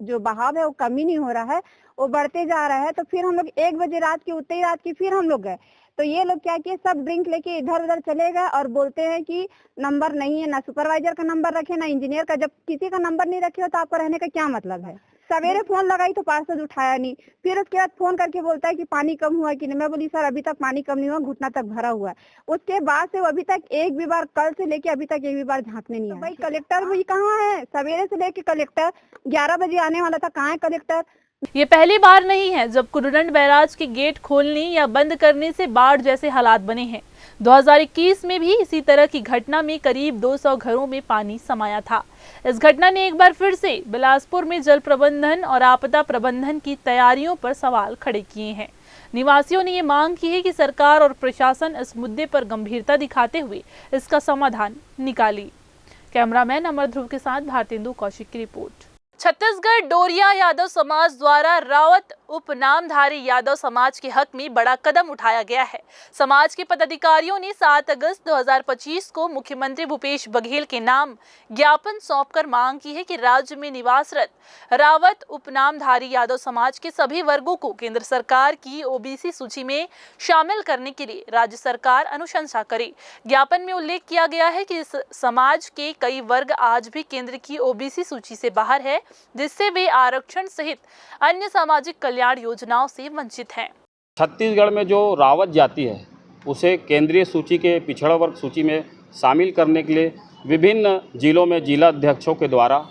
जो बहाव है वो कमी नहीं हो रहा है, वो बढ़ते जा रहा है। तो फिर हम लोग 1 बजे रात की, उतनी रात की फिर हम लोग गए, तो ये लोग क्या किए, सब ड्रिंक लेके इधर उधर चले गए और बोलते हैं कि नंबर नहीं है, ना सुपरवाइजर का नंबर रखे ना इंजीनियर का। जब किसी का नंबर नहीं रखे हो तो आपका रहने का क्या मतलब है। सवेरे फोन लगाई तो पार्षद उठाया नहीं, फिर उसके बाद फोन करके बोलता है कि पानी कम हुआ कि नहीं। मैं बोली सर अभी तक पानी कम नहीं हुआ, घुटना तक भरा हुआ है। उसके बाद से अभी तक एक भी बार, कल से लेके अभी तक एक भी बार झांकने नहीं आया। भाई कलेक्टर भी कहाँ है, सवेरे से लेके कलेक्टर 11 बजे आने वाला था, कहाँ है कलेक्टर। ये पहली बार नहीं है जब कुडुरंड बैराज के गेट खोलने या बंद करने से बाढ़ जैसे हालात बने हैं। 2021 में भी इसी तरह की घटना में करीब 200 घरों में पानी समाया था। इस घटना ने एक बार फिर से बिलासपुर में जल प्रबंधन और आपदा प्रबंधन की तैयारियों पर सवाल खड़े किए हैं। निवासियों ने ये मांग की है कि सरकार और प्रशासन इस मुद्दे पर गंभीरता दिखाते हुए इसका समाधान निकाले। कैमरामैन अमर ध्रुव के साथ भारतेंदु कौशिक की रिपोर्ट। छत्तीसगढ़ डोरिया यादव समाज द्वारा रावत उपनामधारी यादव समाज के हक में बड़ा कदम उठाया गया है। समाज के पदाधिकारियों ने 7 अगस्त 2025 को मुख्यमंत्री भूपेश बघेल के नाम ज्ञापन सौंपकर मांग की है कि राज्य में निवासरत रावत उपनामधारी यादव समाज के सभी वर्गों को केंद्र सरकार की ओबीसी सूची में शामिल करने के लिए राज्य सरकार अनुशंसा करे। ज्ञापन में उल्लेख किया गया है कि इस समाज के कई वर्ग आज भी केंद्र की ओबीसी सूची से बाहर है, जिससे वे आरक्षण सहित अन्य सामाजिक कल्याण योजनाओं से वंचित हैं। छत्तीसगढ़ में जो रावत जाति है उसे केंद्रीय सूची के पिछड़ा वर्ग सूची में शामिल करने के लिए विभिन्न जिलों में जिला अध्यक्षों के द्वारा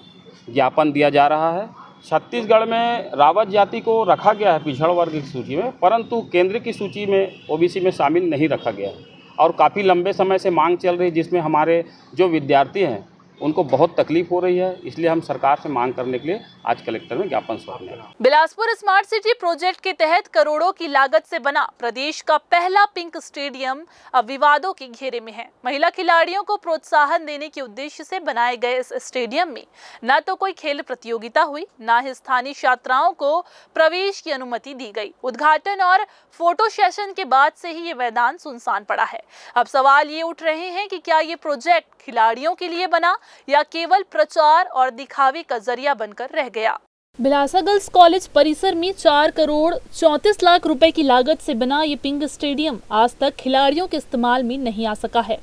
ज्ञापन दिया जा रहा है। छत्तीसगढ़ में रावत जाति को रखा गया है पिछड़ा वर्ग की सूची में, परंतु केंद्र की सूची में ओबीसी में शामिल नहीं रखा गया है और काफ़ी लंबे समय से मांग चल रही है, जिसमें हमारे जो विद्यार्थी हैं उनको बहुत तकलीफ हो रही है। इसलिए हम सरकार से मांग करने के लिए आज कलेक्टर में ज्ञापन सौंपने हैं। बिलासपुर स्मार्ट सिटी प्रोजेक्ट के तहत करोड़ों की लागत से बना प्रदेश का पहला पिंक स्टेडियम अब विवादों के घेरे में है। महिला खिलाड़ियों को प्रोत्साहन देने के उद्देश्य से बनाए गए इस स्टेडियम में न तो कोई खेल प्रतियोगिता हुई, न ही स्थानीय छात्राओं को प्रवेश की अनुमति दी गई। उद्घाटन और फोटो सेशन के बाद से ही ये मैदान सुनसान पड़ा है। अब सवाल ये उठ रहे हैं कि क्या ये प्रोजेक्ट खिलाड़ियों के लिए बना या केवल प्रचार और दिखावे का जरिया बनकर रह गया। बिलासा गर्ल्स कॉलेज परिसर में 4 करोड़ 34 लाख रुपए की लागत से बना ये पिंक स्टेडियम आज तक खिलाड़ियों के इस्तेमाल में नहीं आ सका है।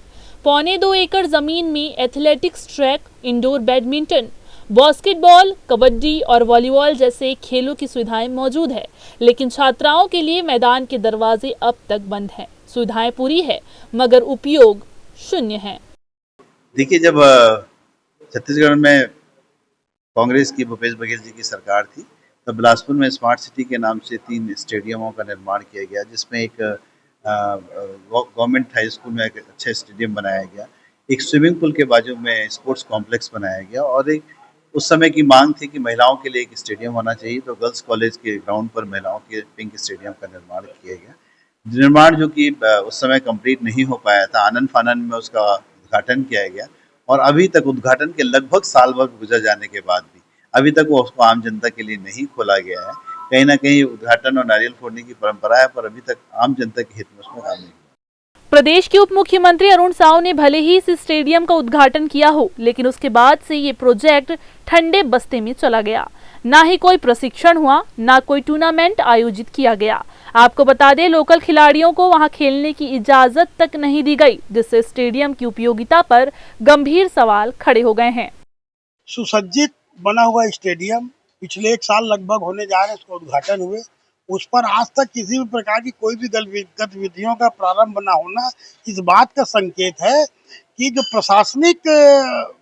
2.25 एकड़ जमीन में athletics track, indoor badminton, basketball, kabaddi और वॉलीबॉल जैसे खेलों की सुविधाएं मौजूद है, लेकिन छात्राओं के लिए मैदान के दरवाजे अब तक बंद हैं। सुविधाएं पूरी है मगर उपयोग शून्य है। देखिए, जब छत्तीसगढ़ में कांग्रेस की भूपेश बघेल जी की सरकार थी तब बिलासपुर में स्मार्ट सिटी के नाम से 3 स्टेडियमों का निर्माण किया गया, जिसमें एक गवर्नमेंट हाई स्कूल में एक अच्छा स्टेडियम बनाया गया, एक स्विमिंग पूल के बाजू में स्पोर्ट्स कॉम्प्लेक्स बनाया गया और एक उस समय की मांग थी कि महिलाओं के लिए एक स्टेडियम होना चाहिए, तो गर्ल्स कॉलेज के ग्राउंड पर महिलाओं के पिंक स्टेडियम का निर्माण किया गया। निर्माण जो कि उस समय कंप्लीट नहीं हो पाया था, आनन फानन में उसका उद्घाटन किया गया और अभी तक उद्घाटन के लगभग साल भर गुजर जाने के बाद भी अभी तक वो उसको आम जनता के लिए नहीं खोला गया है। कहीं ना कहीं उद्घाटन और नारियल फोड़ने की परंपरा है, पर अभी तक आम जनता के हित में उसमें काम नहीं हुआ। प्रदेश के उप मुख्यमंत्री अरुण साव ने भले ही इस स्टेडियम का उद्घाटन किया हो, लेकिन उसके बाद से ये प्रोजेक्ट ठंडे बस्ते में चला गया। ना ही कोई प्रशिक्षण हुआ, ना कोई टूर्नामेंट आयोजित किया गया। आपको बता दें, लोकल खिलाड़ियों को वहां खेलने की इजाजत तक नहीं दी गई, जिससे स्टेडियम की उपयोगिता पर गंभीर सवाल खड़े हो गए हैं। सुसज्जित बना हुआ स्टेडियम पिछले 1 साल लगभग होने जा रहे हैं, उसका उद्घाटन हुए, उस पर आज तक किसी भी प्रकार की कोई भी गतिविधियों का प्रारंभ न होना इस बात का संकेत है कि जो प्रशासनिक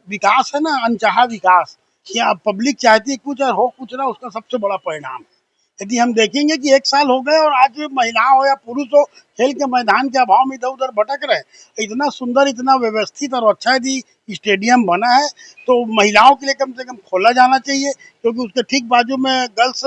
विकास है ना, अनचाहा विकास, या पब्लिक चाहती है कुछ और हो कुछ ना, उसका सबसे बड़ा परिणाम है। यदि हम देखेंगे कि 1 साल हो गए और आज महिला हो या पुरुष हो खेल के मैदान के अभाव में इधर उधर भटक रहे, इतना सुंदर, इतना व्यवस्थित और अच्छा यदि स्टेडियम बना है तो महिलाओं के लिए कम से कम खोला जाना चाहिए, क्योंकि उसके ठीक बाजू में गर्ल्स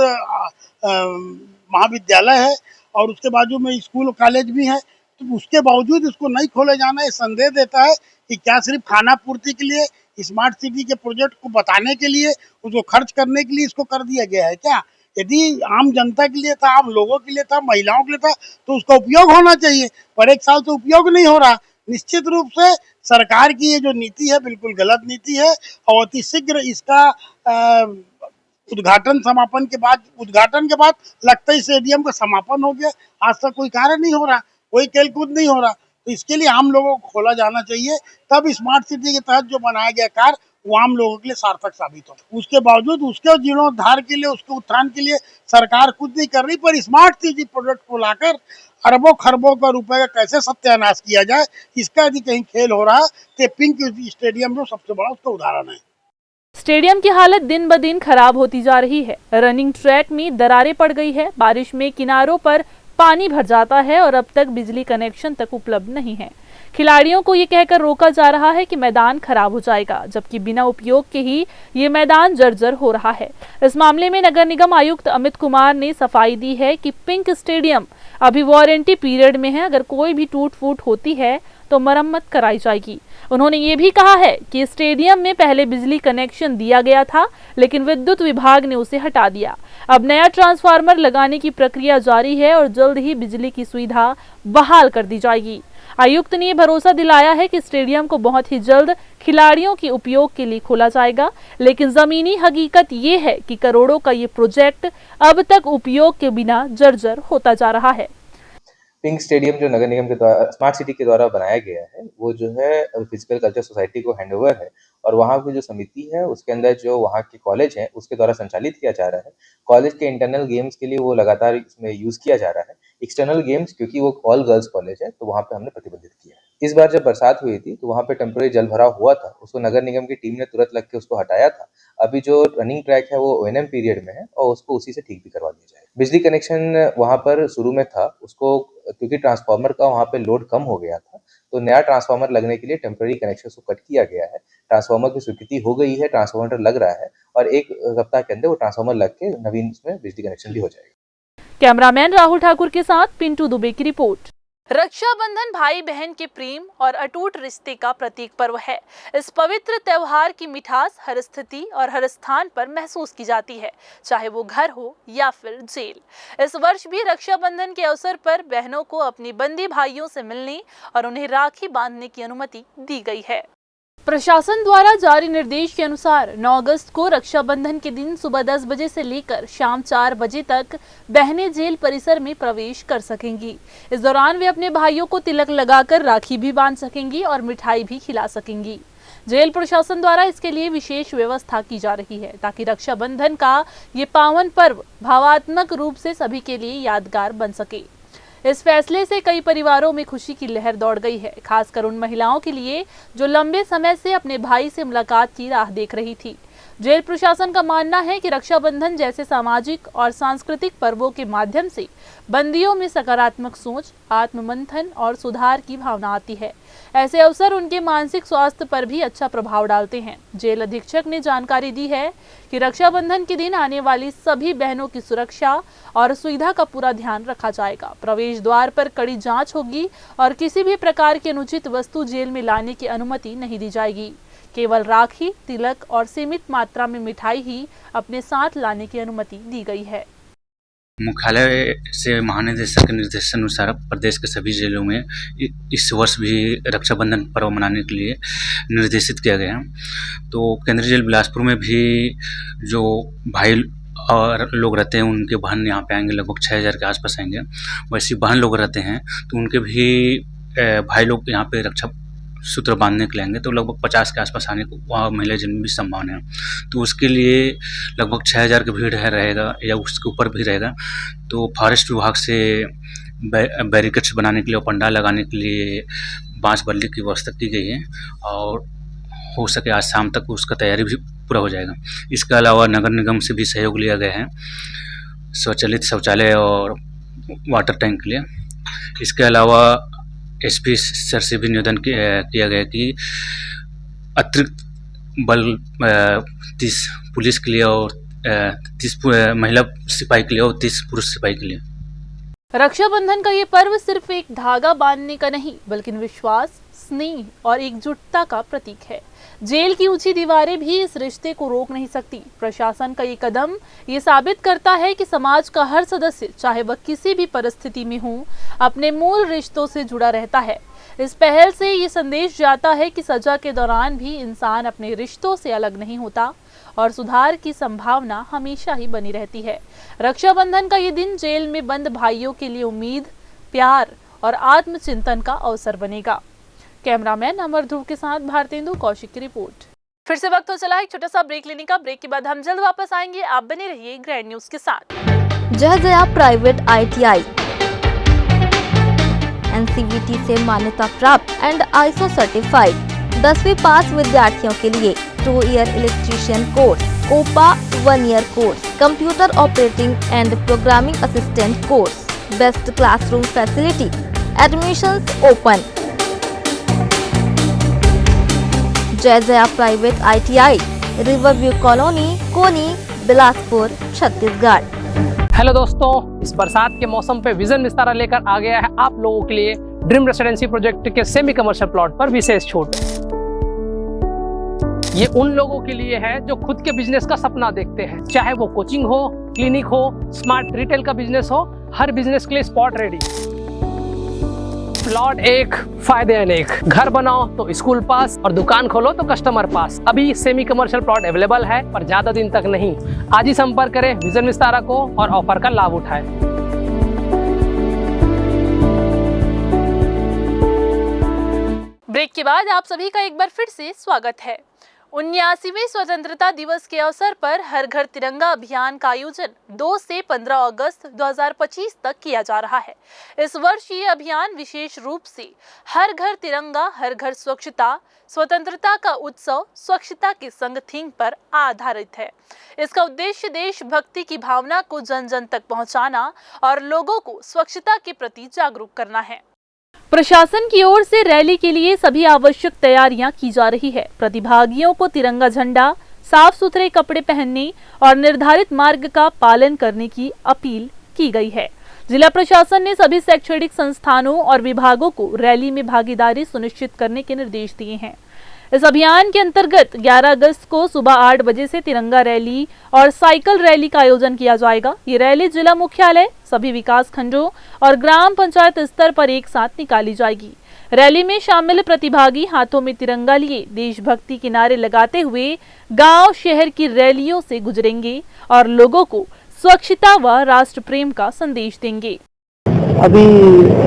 महाविद्यालय है और उसके बाजू में स्कूल और कॉलेज भी है। तो उसके बावजूद इसको नहीं खोले जाना ये संदेह देता है कि क्या सिर्फ खाना पूर्ति के लिए, स्मार्ट सिटी के प्रोजेक्ट को बताने के लिए, उसको खर्च करने के लिए इसको कर दिया गया है क्या? यदि आम जनता के लिए था, आम लोगों के लिए था, महिलाओं के लिए था, तो उसका उपयोग होना चाहिए, पर 1 साल से उपयोग नहीं हो रहा। निश्चित रूप से सरकार की ये जो नीति है बिल्कुल गलत नीति है और अति शीघ्र इसका उद्घाटन के बाद लगता है स्टेडियम का समापन हो गया। आज तक कोई कार्य नहीं हो रहा, कोई खेलकूद नहीं हो रहा, तो इसके लिए आम लोगों को खोला जाना चाहिए, तब स्मार्ट सिटी के तहत जो बनाया गया कार्य वो आम लोगों के लिए सार्थक साबित हो। उसके बावजूद उसके जीर्णोद्धार के लिए, उसके उत्थान के लिए सरकार कुछ नहीं कर रही, पर स्मार्ट सिटी प्रोजेक्ट को लाकर अरबों खरबों का रुपए का कैसे सत्यानाश किया जाए, इसका यदि कहीं खेल हो रहा है तो पिंक स्टेडियम जो सबसे बड़ा उसका उदाहरण है। स्टेडियम की हालत दिन ब दिन खराब होती जा रही है। रनिंग ट्रैक में दरारें पड़ गई है। बारिश में किनारों पर पानी भर जाता है और अब तक बिजली कनेक्शन तक उपलब्ध नहीं है। खिलाड़ियों को ये कहकर रोका जा रहा है कि मैदान खराब हो जाएगा, जबकि बिना उपयोग के ही ये मैदान जर्जर हो रहा है। इस मामले में नगर निगम आयुक्त अमित कुमार ने सफाई दी है कि पिंक स्टेडियम अभी वारंटी पीरियड में है। अगर कोई भी टूट फूट होती है तो मरम्मत कराई जाएगी। उन्होंने ये भी कहा है कि स्टेडियम में पहले बिजली कनेक्शन दिया गया था, लेकिन विद्युत विभाग ने उसे हटा दिया। अब नया ट्रांसफार्मर लगाने की प्रक्रिया जारी है और जल्द ही बिजली की सुविधा बहाल कर दी जाएगी। आयुक्त ने भरोसा दिलाया है कि स्टेडियम को बहुत ही जल्द खिलाड़ियों के उपयोग के लिए खोला जाएगा, लेकिन जमीनी हकीकत ये है कि करोड़ों का ये प्रोजेक्ट अब तक उपयोग के बिना जर्जर होता जा रहा है। पिंक स्टेडियम जो नगर निगम के द्वारा स्मार्ट सिटी के द्वारा बनाया गया है, वो जो है फिजिकल कल्चर सोसाइटी को हैंडओवर है और वहाँ की जो समिति है उसके अंदर जो वहाँ के कॉलेज हैं उसके द्वारा संचालित किया जा रहा है। कॉलेज के इंटरनल गेम्स के लिए वो लगातार इसमें यूज किया जा रहा है। एक्सटर्नल गेम्स क्योंकि वो ऑल गर्ल्स कॉलेज है तो वहाँ पे हमने प्रतिबंधित किया है। इस बार जब बरसात हुई थी तो वहाँ पे टेम्परेरी जल भराव हुआ था, उसको नगर निगम की टीम ने तुरंत लग के उसको हटाया था। अभी जो रनिंग ट्रैक है वो ओएनएम पीरियड में है और उसको उसी से ठीक भी करवा दिया जाए। बिजली कनेक्शन वहाँ पर शुरू में था, उसको क्योंकि ट्रांसफार्मर का वहाँ पे लोड कम हो गया था तो नया ट्रांसफार्मर लगने के लिए टेम्परेरी कनेक्शन को कट किया गया है। ट्रांसफार्मर की स्वीकृति हो गई है, ट्रांसफार्मर लग रहा है और एक सप्ताह के अंदर वो ट्रांसफार्मर लग के नवीन उसमें बिजली कनेक्शन भी हो जाएगा। कैमरामैन राहुल ठाकुर के साथ पिंटू दुबे की रिपोर्ट। रक्षाबंधन भाई बहन के प्रेम और अटूट रिश्ते का प्रतीक पर्व है। इस पवित्र त्योहार की मिठास हर स्थिति और हर स्थान पर महसूस की जाती है, चाहे वो घर हो या फिर जेल। इस वर्ष भी रक्षाबंधन के अवसर पर बहनों को अपने बंदी भाइयों से मिलने और उन्हें राखी बांधने की अनुमति दी गई है। प्रशासन द्वारा जारी निर्देश के अनुसार 9 अगस्त को रक्षाबंधन के दिन सुबह 10 बजे से लेकर शाम 4 बजे तक बहनें जेल परिसर में प्रवेश कर सकेंगी। इस दौरान वे अपने भाइयों को तिलक लगाकर राखी भी बांध सकेंगी और मिठाई भी खिला सकेंगी। जेल प्रशासन द्वारा इसके लिए विशेष व्यवस्था की जा रही है ताकि रक्षाबंधन का ये पावन पर्व भावात्मक रूप से सभी के लिए यादगार बन सके। इस फैसले से कई परिवारों में खुशी की लहर दौड़ गई है, खासकर उन महिलाओं के लिए जो लंबे समय से अपने भाई से मुलाकात की राह देख रही थी। जेल प्रशासन का मानना है कि रक्षाबंधन जैसे सामाजिक और सांस्कृतिक पर्वों के माध्यम से बंदियों में सकारात्मक सोच, आत्ममंथन और सुधार की भावना आती है। ऐसे अवसर उनके मानसिक स्वास्थ्य पर भी अच्छा प्रभाव डालते हैं। जेल अधीक्षक ने जानकारी दी है कि रक्षाबंधन के दिन आने वाली सभी बहनों की सुरक्षा और सुविधा का पूरा ध्यान रखा जाएगा। प्रवेश द्वार पर कड़ी जांच होगी और किसी भी प्रकार की अनुचित वस्तु जेल में लाने की अनुमति नहीं दी जाएगी। केवल राखी, तिलक और सीमित मात्रा में मिठाई ही अपने साथ लाने की अनुमति दी गई है। मुख्यालय से महानिदेशक के निर्देशानुसार प्रदेश के सभी जेलों में इस वर्ष भी रक्षाबंधन पर्व मनाने के लिए निर्देशित किया गया। तो केंद्रीय जेल बिलासपुर में भी जो भाई और लोग रहते हैं उनके बहन यहाँ पे आएंगे, लगभग 6000 के आसपास आएंगे। वैसे बहन लोग रहते हैं तो उनके भी भाई लोग यहाँ पे रक्षा सूत्र बांधने के लिए आएंगे, तो लगभग 50 के आसपास आने को वहाँ महिला जन्म भी संभावना है। तो उसके लिए लगभग 6000 की भीड़ रहेगा या उसके ऊपर भी रहेगा। तो फॉरेस्ट विभाग से बैरिकेड्स बनाने के लिए और पंडाल लगाने के लिए बांस बल्ली की व्यवस्था की गई है और हो सके आज शाम तक उसका तैयारी भी पूरा हो जाएगा। इसके अलावा नगर निगम से भी सहयोग लिया गया है स्वचालित शौचालय और वाटर टैंक के लिए। इसके अलावा एसपी सर से भी निवेदन किया गया कि अतिरिक्त बल 30 पुलिस के लिए और 30 महिला सिपाही के लिए और 30 पुरुष सिपाही के लिए। रक्षाबंधन का ये पर्व सिर्फ एक धागा बांधने का नहीं बल्कि विश्वास, स्नेह और एकजुटता का प्रतीक है। जेल की ऊंची दीवारें भी इस रिश्ते को रोक नहीं सकती। प्रशासन का ये कदम ये साबित करता है कि समाज का हर सदस्य, चाहे वह किसी भी परिस्थिति में हो, अपने मूल रिश्तों से जुड़ा रहता है। इस पहल से ये संदेश जाता है कि सजा के दौरान भी इंसान अपने रिश्तों से अलग नहीं होता और सुधार की संभावना हमेशा ही बनी रहती है। रक्षाबंधन का ये दिन जेल में बंद भाइयों के लिए उम्मीद, प्यार और आत्मचिंतन का अवसर बनेगा। कैमरामैन अमर ध्रुव के साथ भारतेंदु कौशिक की रिपोर्ट। फिर से वक्त हो चला है एक छोटा सा ब्रेक लेने का। ब्रेक के बाद हम जल्द वापस आएंगे। आप बने रहिए ग्रैंड न्यूज के साथ। जया प्राइवेट ITI NCVT से मान्यता प्राप्त एंड ISO सर्टिफाइड 10वीं पास विद्यार्थियों के लिए 2-year electrician course, COPA 1-year course, computer operating and programming assistant course, best classroom facility. Admissions open. जय Jaya private ITI, Riverview colony, Koni, Bilaspur, Chhattisgarh. Hello दोस्तों, इस बरसात के मौसम पे विजन विस्तारा लेकर आ गया है आप लोगों के लिए ड्रीम रेसिडेंसी प्रोजेक्ट के सेमी कमर्शियल प्लॉट पर विशेष छूट। ये उन लोगों के लिए है जो खुद के बिजनेस का सपना देखते हैं, चाहे वो कोचिंग हो, क्लिनिक हो, स्मार्ट रिटेल का बिजनेस हो, हर बिजनेस के लिए स्पॉट रेडी। प्लॉट एक, फायदे अनेक। घर बनाओ तो स्कूल पास और दुकान खोलो तो कस्टमर पास। अभी सेमी कमर्शियल प्लॉट अवेलेबल है, पर ज्यादा दिन तक नहीं। आज ही संपर्क करें विजन विस्तारा को और ऑफर का लाभ उठाएं। ब्रेक के बाद आप सभी का एक बार फिर से स्वागत है। 79वें स्वतंत्रता दिवस के अवसर पर हर घर तिरंगा अभियान का आयोजन 2 से 15 अगस्त 2025 तक किया जा रहा है। इस वर्ष ये अभियान विशेष रूप से हर घर तिरंगा, हर घर स्वच्छता, स्वतंत्रता का उत्सव, स्वच्छता के संग थीम पर आधारित है। इसका उद्देश्य देशभक्ति की भावना को जन जन तक पहुंचाना और लोगों को स्वच्छता के प्रति जागरूक करना है। प्रशासन की ओर से रैली के लिए सभी आवश्यक तैयारियां की जा रही है। प्रतिभागियों को तिरंगा झंडा, साफ सुथरे कपड़े पहनने और निर्धारित मार्ग का पालन करने की अपील की गई है। जिला प्रशासन ने सभी शैक्षणिक संस्थानों और विभागों को रैली में भागीदारी सुनिश्चित करने के निर्देश दिए हैं। इस अभियान के अंतर्गत 11 अगस्त को सुबह 8 बजे से तिरंगा रैली और साइकिल रैली का आयोजन किया जाएगा। ये रैली जिला मुख्यालय, सभी विकास खंडों और ग्राम पंचायत स्तर पर एक साथ निकाली जाएगी। रैली में शामिल प्रतिभागी हाथों में तिरंगा लिए देशभक्ति के नारे लगाते हुए गांव शहर की रैलियों से गुजरेंगे और लोगों को स्वच्छता व राष्ट्र प्रेम का संदेश देंगे। अभी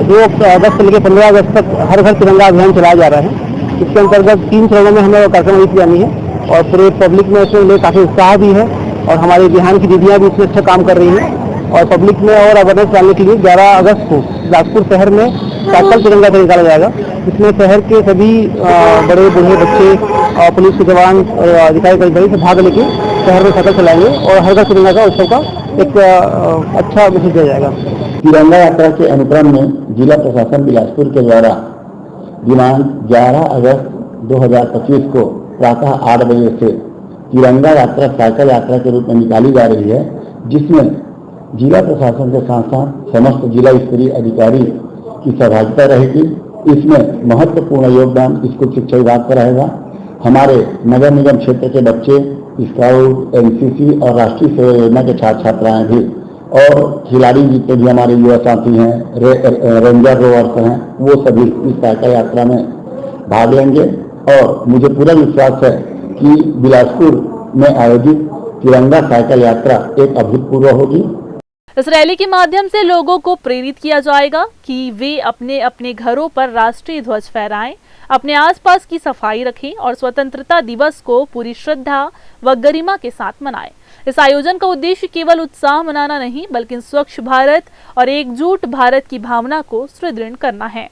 2 अगस्त से लेकर 15 अगस्त तक हर घर तिरंगा अभियान चलाया जा रहा है। इसके अंतर्गत 3 चरणों में हमें कार्यक्रम आयोजित करनी है और पूरे पब्लिक में इसके लिए काफ़ी उत्साह भी है और हमारे बिहार की दीदियाँ भी इसमें अच्छा काम कर रही हैं। और पब्लिक में और अवेयरनेस डालने के लिए 11 अगस्त को बिलासपुर शहर में साइकिल तिरंगा से निकाला जाएगा। इसमें शहर के सभी बड़े बूढ़े बच्चे और पुलिस के जवान और अधिकारी कर्मचारी से भाग लेके शहर में साइकिल चलाएंगे और हर घर तिरंगा का उत्सव का एक अच्छा मैसेज दिया जाएगा। तिरंगा यात्रा के अनुक्रम में जिला प्रशासन बिलासपुर के द्वारा दिनांक 11 अगस्त 2025 को प्रातः 8 बजे से तिरंगा यात्रा साइकिल यात्रा के रूप में निकाली जा रही है, जिसमें जिला प्रशासन के साथ साथ समस्त जिला स्तरीय अधिकारी की सहभागिता रहेगी। इसमें महत्वपूर्ण योगदान स्कूल शिक्षा विभाग का रहेगा। हमारे नगर निगम क्षेत्र के बच्चे, स्काउट, NCC और राष्ट्रीय सेवा योजना के छात्र छात्राएं भी और खिलाड़ी जितने भी हमारे युवा साथी हैं, रेंजर रोवर्स हैं, वो सभी इस साइकिल यात्रा में भाग लेंगे और मुझे पूरा विश्वास है कि बिलासपुर में आयोजित तिरंगा साइकिल यात्रा एक अभूतपूर्व होगी। इस रैली के माध्यम से लोगों को प्रेरित किया जाएगा कि वे अपने अपने घरों पर राष्ट्रीय ध्वज फहराएं, अपने आसपास की सफाई रखें और स्वतंत्रता दिवस को पूरी श्रद्धा व गरिमा के साथ मनाएं। इस आयोजन का उद्देश्य केवल उत्साह मनाना नहीं, बल्कि स्वच्छ भारत और एकजुट भारत की भावना को सुदृढ़ करना है।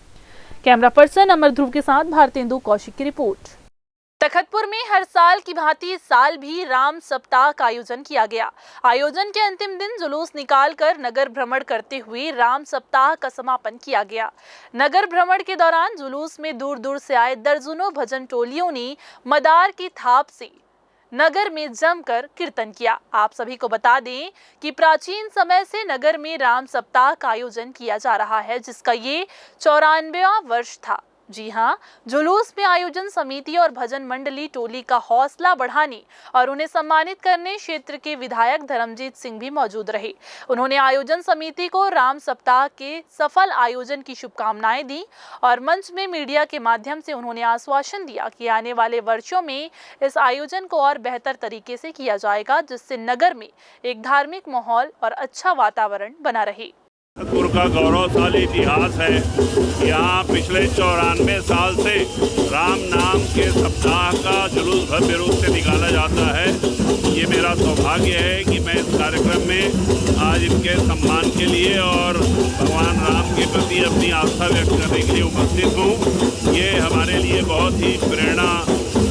कैमरा पर्सन अमर ध्रुव के साथ भारतेंदु कौशिक की रिपोर्ट। तखतपुर में हर साल की भांति इस साल भी राम सप्ताह का आयोजन किया गया। आयोजन के अंतिम दिन जुलूस निकालकर नगर भ्रमण करते हुए राम सप्ताह का समापन किया गया। नगर भ्रमण के दौरान जुलूस में दूर दूर से आए दर्जनों भजन टोलियों ने मदार की थाप से नगर में जमकर कीर्तन किया। आप सभी को बता दें कि प्राचीन समय से नगर में राम सप्ताह का आयोजन किया जा रहा है, जिसका ये 94वां वर्ष था। जी हाँ, जुलूस में आयोजन समिति और भजन मंडली टोली का हौसला बढ़ाने और उन्हें सम्मानित करने क्षेत्र के विधायक धर्मजीत सिंह भी मौजूद रहे। उन्होंने आयोजन समिति को राम सप्ताह के सफल आयोजन की शुभकामनाएं दी और मंच में मीडिया के माध्यम से उन्होंने आश्वासन दिया कि आने वाले वर्षों में इस आयोजन को और बेहतर तरीके से किया जाएगा, जिससे नगर में एक धार्मिक माहौल और अच्छा वातावरण बना रहे। तखतपुर का गौरवशाली इतिहास है। यहाँ पिछले 94 साल से राम नाम के सप्ताह का जुलूस भव्य रूप से निकाला जाता है। ये मेरा सौभाग्य है कि मैं इस कार्यक्रम में आज इनके सम्मान के लिए और भगवान राम के प्रति अपनी आस्था व्यक्त करने के लिए उपस्थित हूँ। ये हमारे लिए बहुत ही प्रेरणा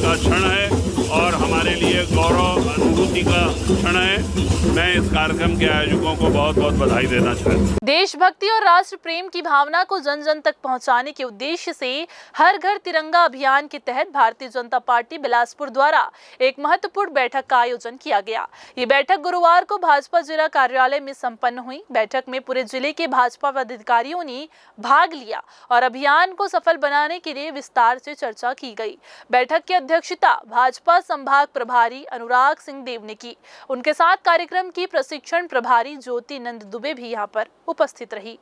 का क्षण है और हमारे लिए गौरव अनुभूति का क्षण है। मैं इस कार्यक्रम के आयोजकों को बहुत बहुत बधाई देना चाहता हूँ। देशभक्ति और राष्ट्र प्रेम की भावना को जन जन तक पहुंचाने के उद्देश्य से हर घर तिरंगा अभियान के तहत भारतीय जनता पार्टी बिलासपुर द्वारा एक महत्वपूर्ण बैठक का आयोजन किया गया। ये बैठक गुरुवार को भाजपा जिला कार्यालय में संपन्न हुई। बैठक में पूरे जिले के भाजपा पदाधिकारियों ने भाग लिया और अभियान को सफल बनाने के लिए विस्तार से चर्चा की गई। बैठक की अध्यक्षता भाजपा संभाग प्रभारी अनुराग सिंह देव ने की। उनके साथ कार्यक्रम की प्रशिक्षण प्रभारी ज्योति नंद दुबे भी यहाँ पर उपस्थित रही।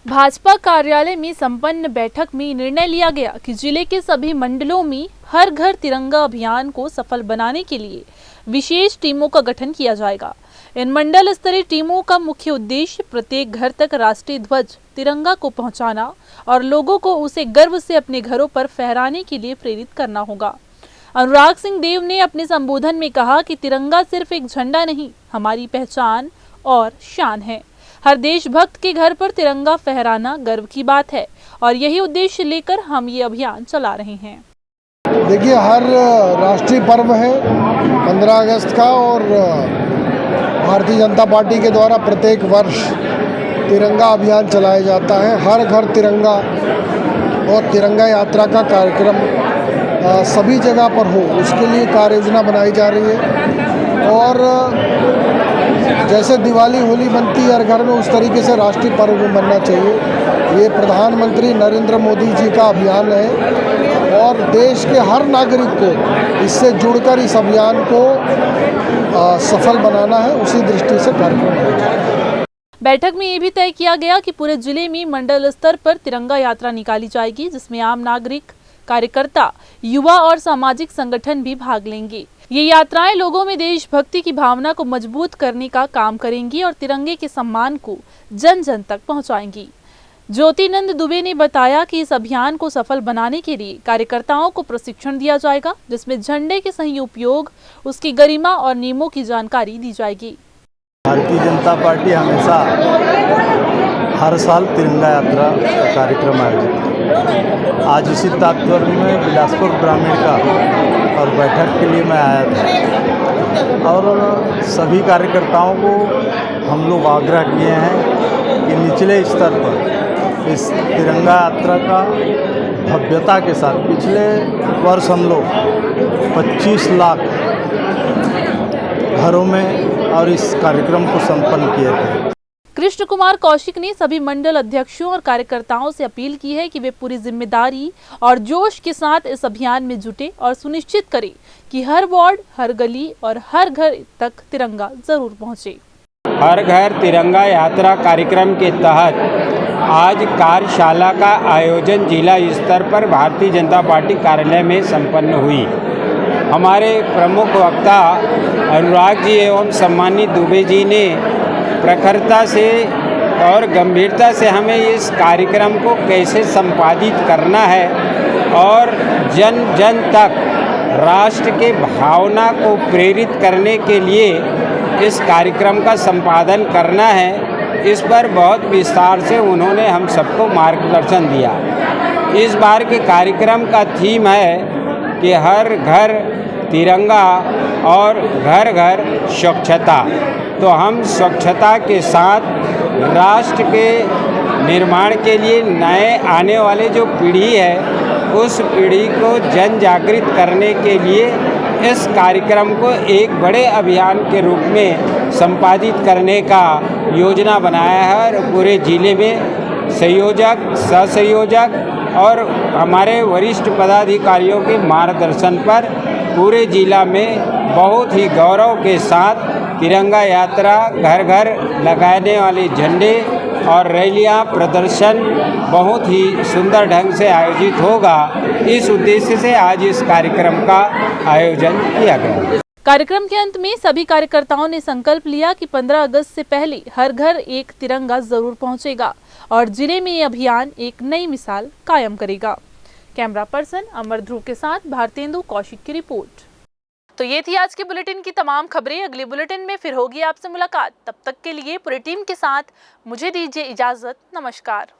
भाजपा कार्यालय में संपन्न बैठक में निर्णय लिया गया कि जिले के सभी मंडलों में हर घर तिरंगा अभियान को सफल बनाने के लिए विशेष टीमों का गठन किया जाएगा। इन मंडल स्तरीय टीमों का मुख्य उद्देश्य प्रत्येक घर तक राष्ट्रीय ध्वज तिरंगा को पहुंचाना और लोगों को उसे गर्व से अपने घरों पर फहराने के लिए प्रेरित करना होगा। अनुराग सिंह देव ने अपने संबोधन में कहा कि तिरंगा सिर्फ एक झंडा नहीं, हमारी पहचान और शान है। हर देशभक्त के घर पर तिरंगा फहराना गर्व की बात है और यही उद्देश्य लेकर हम ये अभियान चला रहे हैं। देखिए, हर राष्ट्रीय पर्व है 15 अगस्त का और भारतीय जनता पार्टी के द्वारा प्रत्येक वर्ष तिरंगा अभियान चलाया जाता है। हर घर तिरंगा और तिरंगा यात्रा का कार्यक्रम सभी जगह पर हो, उसके लिए कार्य योजना बनाई जा रही है। और जैसे दिवाली होली बनती है हर घर में, उस तरीके से राष्ट्रीय पर्व भी बनना चाहिए। ये प्रधानमंत्री नरेंद्र मोदी जी का अभियान है और देश के हर नागरिक को इससे जुड़कर इस अभियान को सफल बनाना है, उसी दृष्टि से कार्यक्रम है। बैठक में ये भी तय किया गया कि पूरे जिले में मंडल स्तर पर तिरंगा यात्रा निकाली जाएगी, जिसमें आम नागरिक, कार्यकर्ता, युवा और सामाजिक संगठन भी भाग लेंगे। ये यात्राएं लोगों में देशभक्ति की भावना को मजबूत करने का काम करेंगी और तिरंगे के सम्मान को जन जन तक पहुंचाएंगी। ज्योति नंद दुबे ने बताया कि इस अभियान को सफल बनाने के लिए कार्यकर्ताओं को प्रशिक्षण दिया जाएगा, जिसमें झंडे के सही उपयोग, उसकी गरिमा और नियमों की जानकारी दी जाएगी। भारतीय जनता पार्टी हमेशा हर साल तिरंगा यात्रा कार्यक्रम आयोजित करती है। आज इसी तात्पर्य में बिलासपुर ग्रामीण का और बैठक के लिए मैं आया था और सभी कार्यकर्ताओं को हम लोग आग्रह किए हैं कि निचले स्तर पर इस तिरंगा यात्रा का भव्यता के साथ, पिछले वर्ष हम लोग 25 लाख घरों में और इस कार्यक्रम को संपन्न किए थे। कृष्ण कुमार कौशिक ने सभी मंडल अध्यक्षों और कार्यकर्ताओं से अपील की है कि वे पूरी जिम्मेदारी और जोश के साथ इस अभियान में जुटे और सुनिश्चित करें कि हर वार्ड, हर गली और हर घर तक तिरंगा जरूर पहुंचे। हर घर तिरंगा यात्रा कार्यक्रम के तहत आज कार्यशाला का आयोजन जिला स्तर पर भारतीय जनता पार्टी कार्यालय में संपन्न हुई। हमारे प्रमुख वक्ता अनुराग जी एवं सम्मानित दुबे जी ने प्रखरता से और गंभीरता से हमें इस कार्यक्रम को कैसे संपादित करना है और जन जन तक राष्ट्र के भावना को प्रेरित करने के लिए इस कार्यक्रम का संपादन करना है, इस पर बहुत विस्तार से उन्होंने हम सबको मार्गदर्शन दिया। इस बार के कार्यक्रम का थीम है कि हर घर तिरंगा और घर घर स्वच्छता। तो हम स्वच्छता के साथ राष्ट्र के निर्माण के लिए नए आने वाले जो पीढ़ी है उस पीढ़ी को जन जागृत करने के लिए इस कार्यक्रम को एक बड़े अभियान के रूप में संपादित करने का योजना बनाया है और पूरे जिले में संयोजक, सहसंयोजक और हमारे वरिष्ठ पदाधिकारियों के मार्गदर्शन पर पूरे जिला में बहुत ही गौरव के साथ तिरंगा यात्रा, घर घर लगाने वाले झंडे और रैलियां, प्रदर्शन बहुत ही सुंदर ढंग से आयोजित होगा। इस उद्देश्य से आज इस कार्यक्रम का आयोजन किया गया। कार्यक्रम के अंत में सभी कार्यकर्ताओं ने संकल्प लिया कि 15 अगस्त से पहले हर घर एक तिरंगा जरूर पहुंचेगा और जिले में ये अभियान एक नई मिसाल कायम करेगा। कैमरा पर्सन अमर ध्रुव के साथ भारतेंदु कौशिक की रिपोर्ट। तो ये थी आज के बुलेटिन की तमाम खबरें। अगले बुलेटिन में फिर होगी आपसे मुलाकात। तब तक के लिए पूरी टीम के साथ मुझे दीजिए इजाजत। नमस्कार।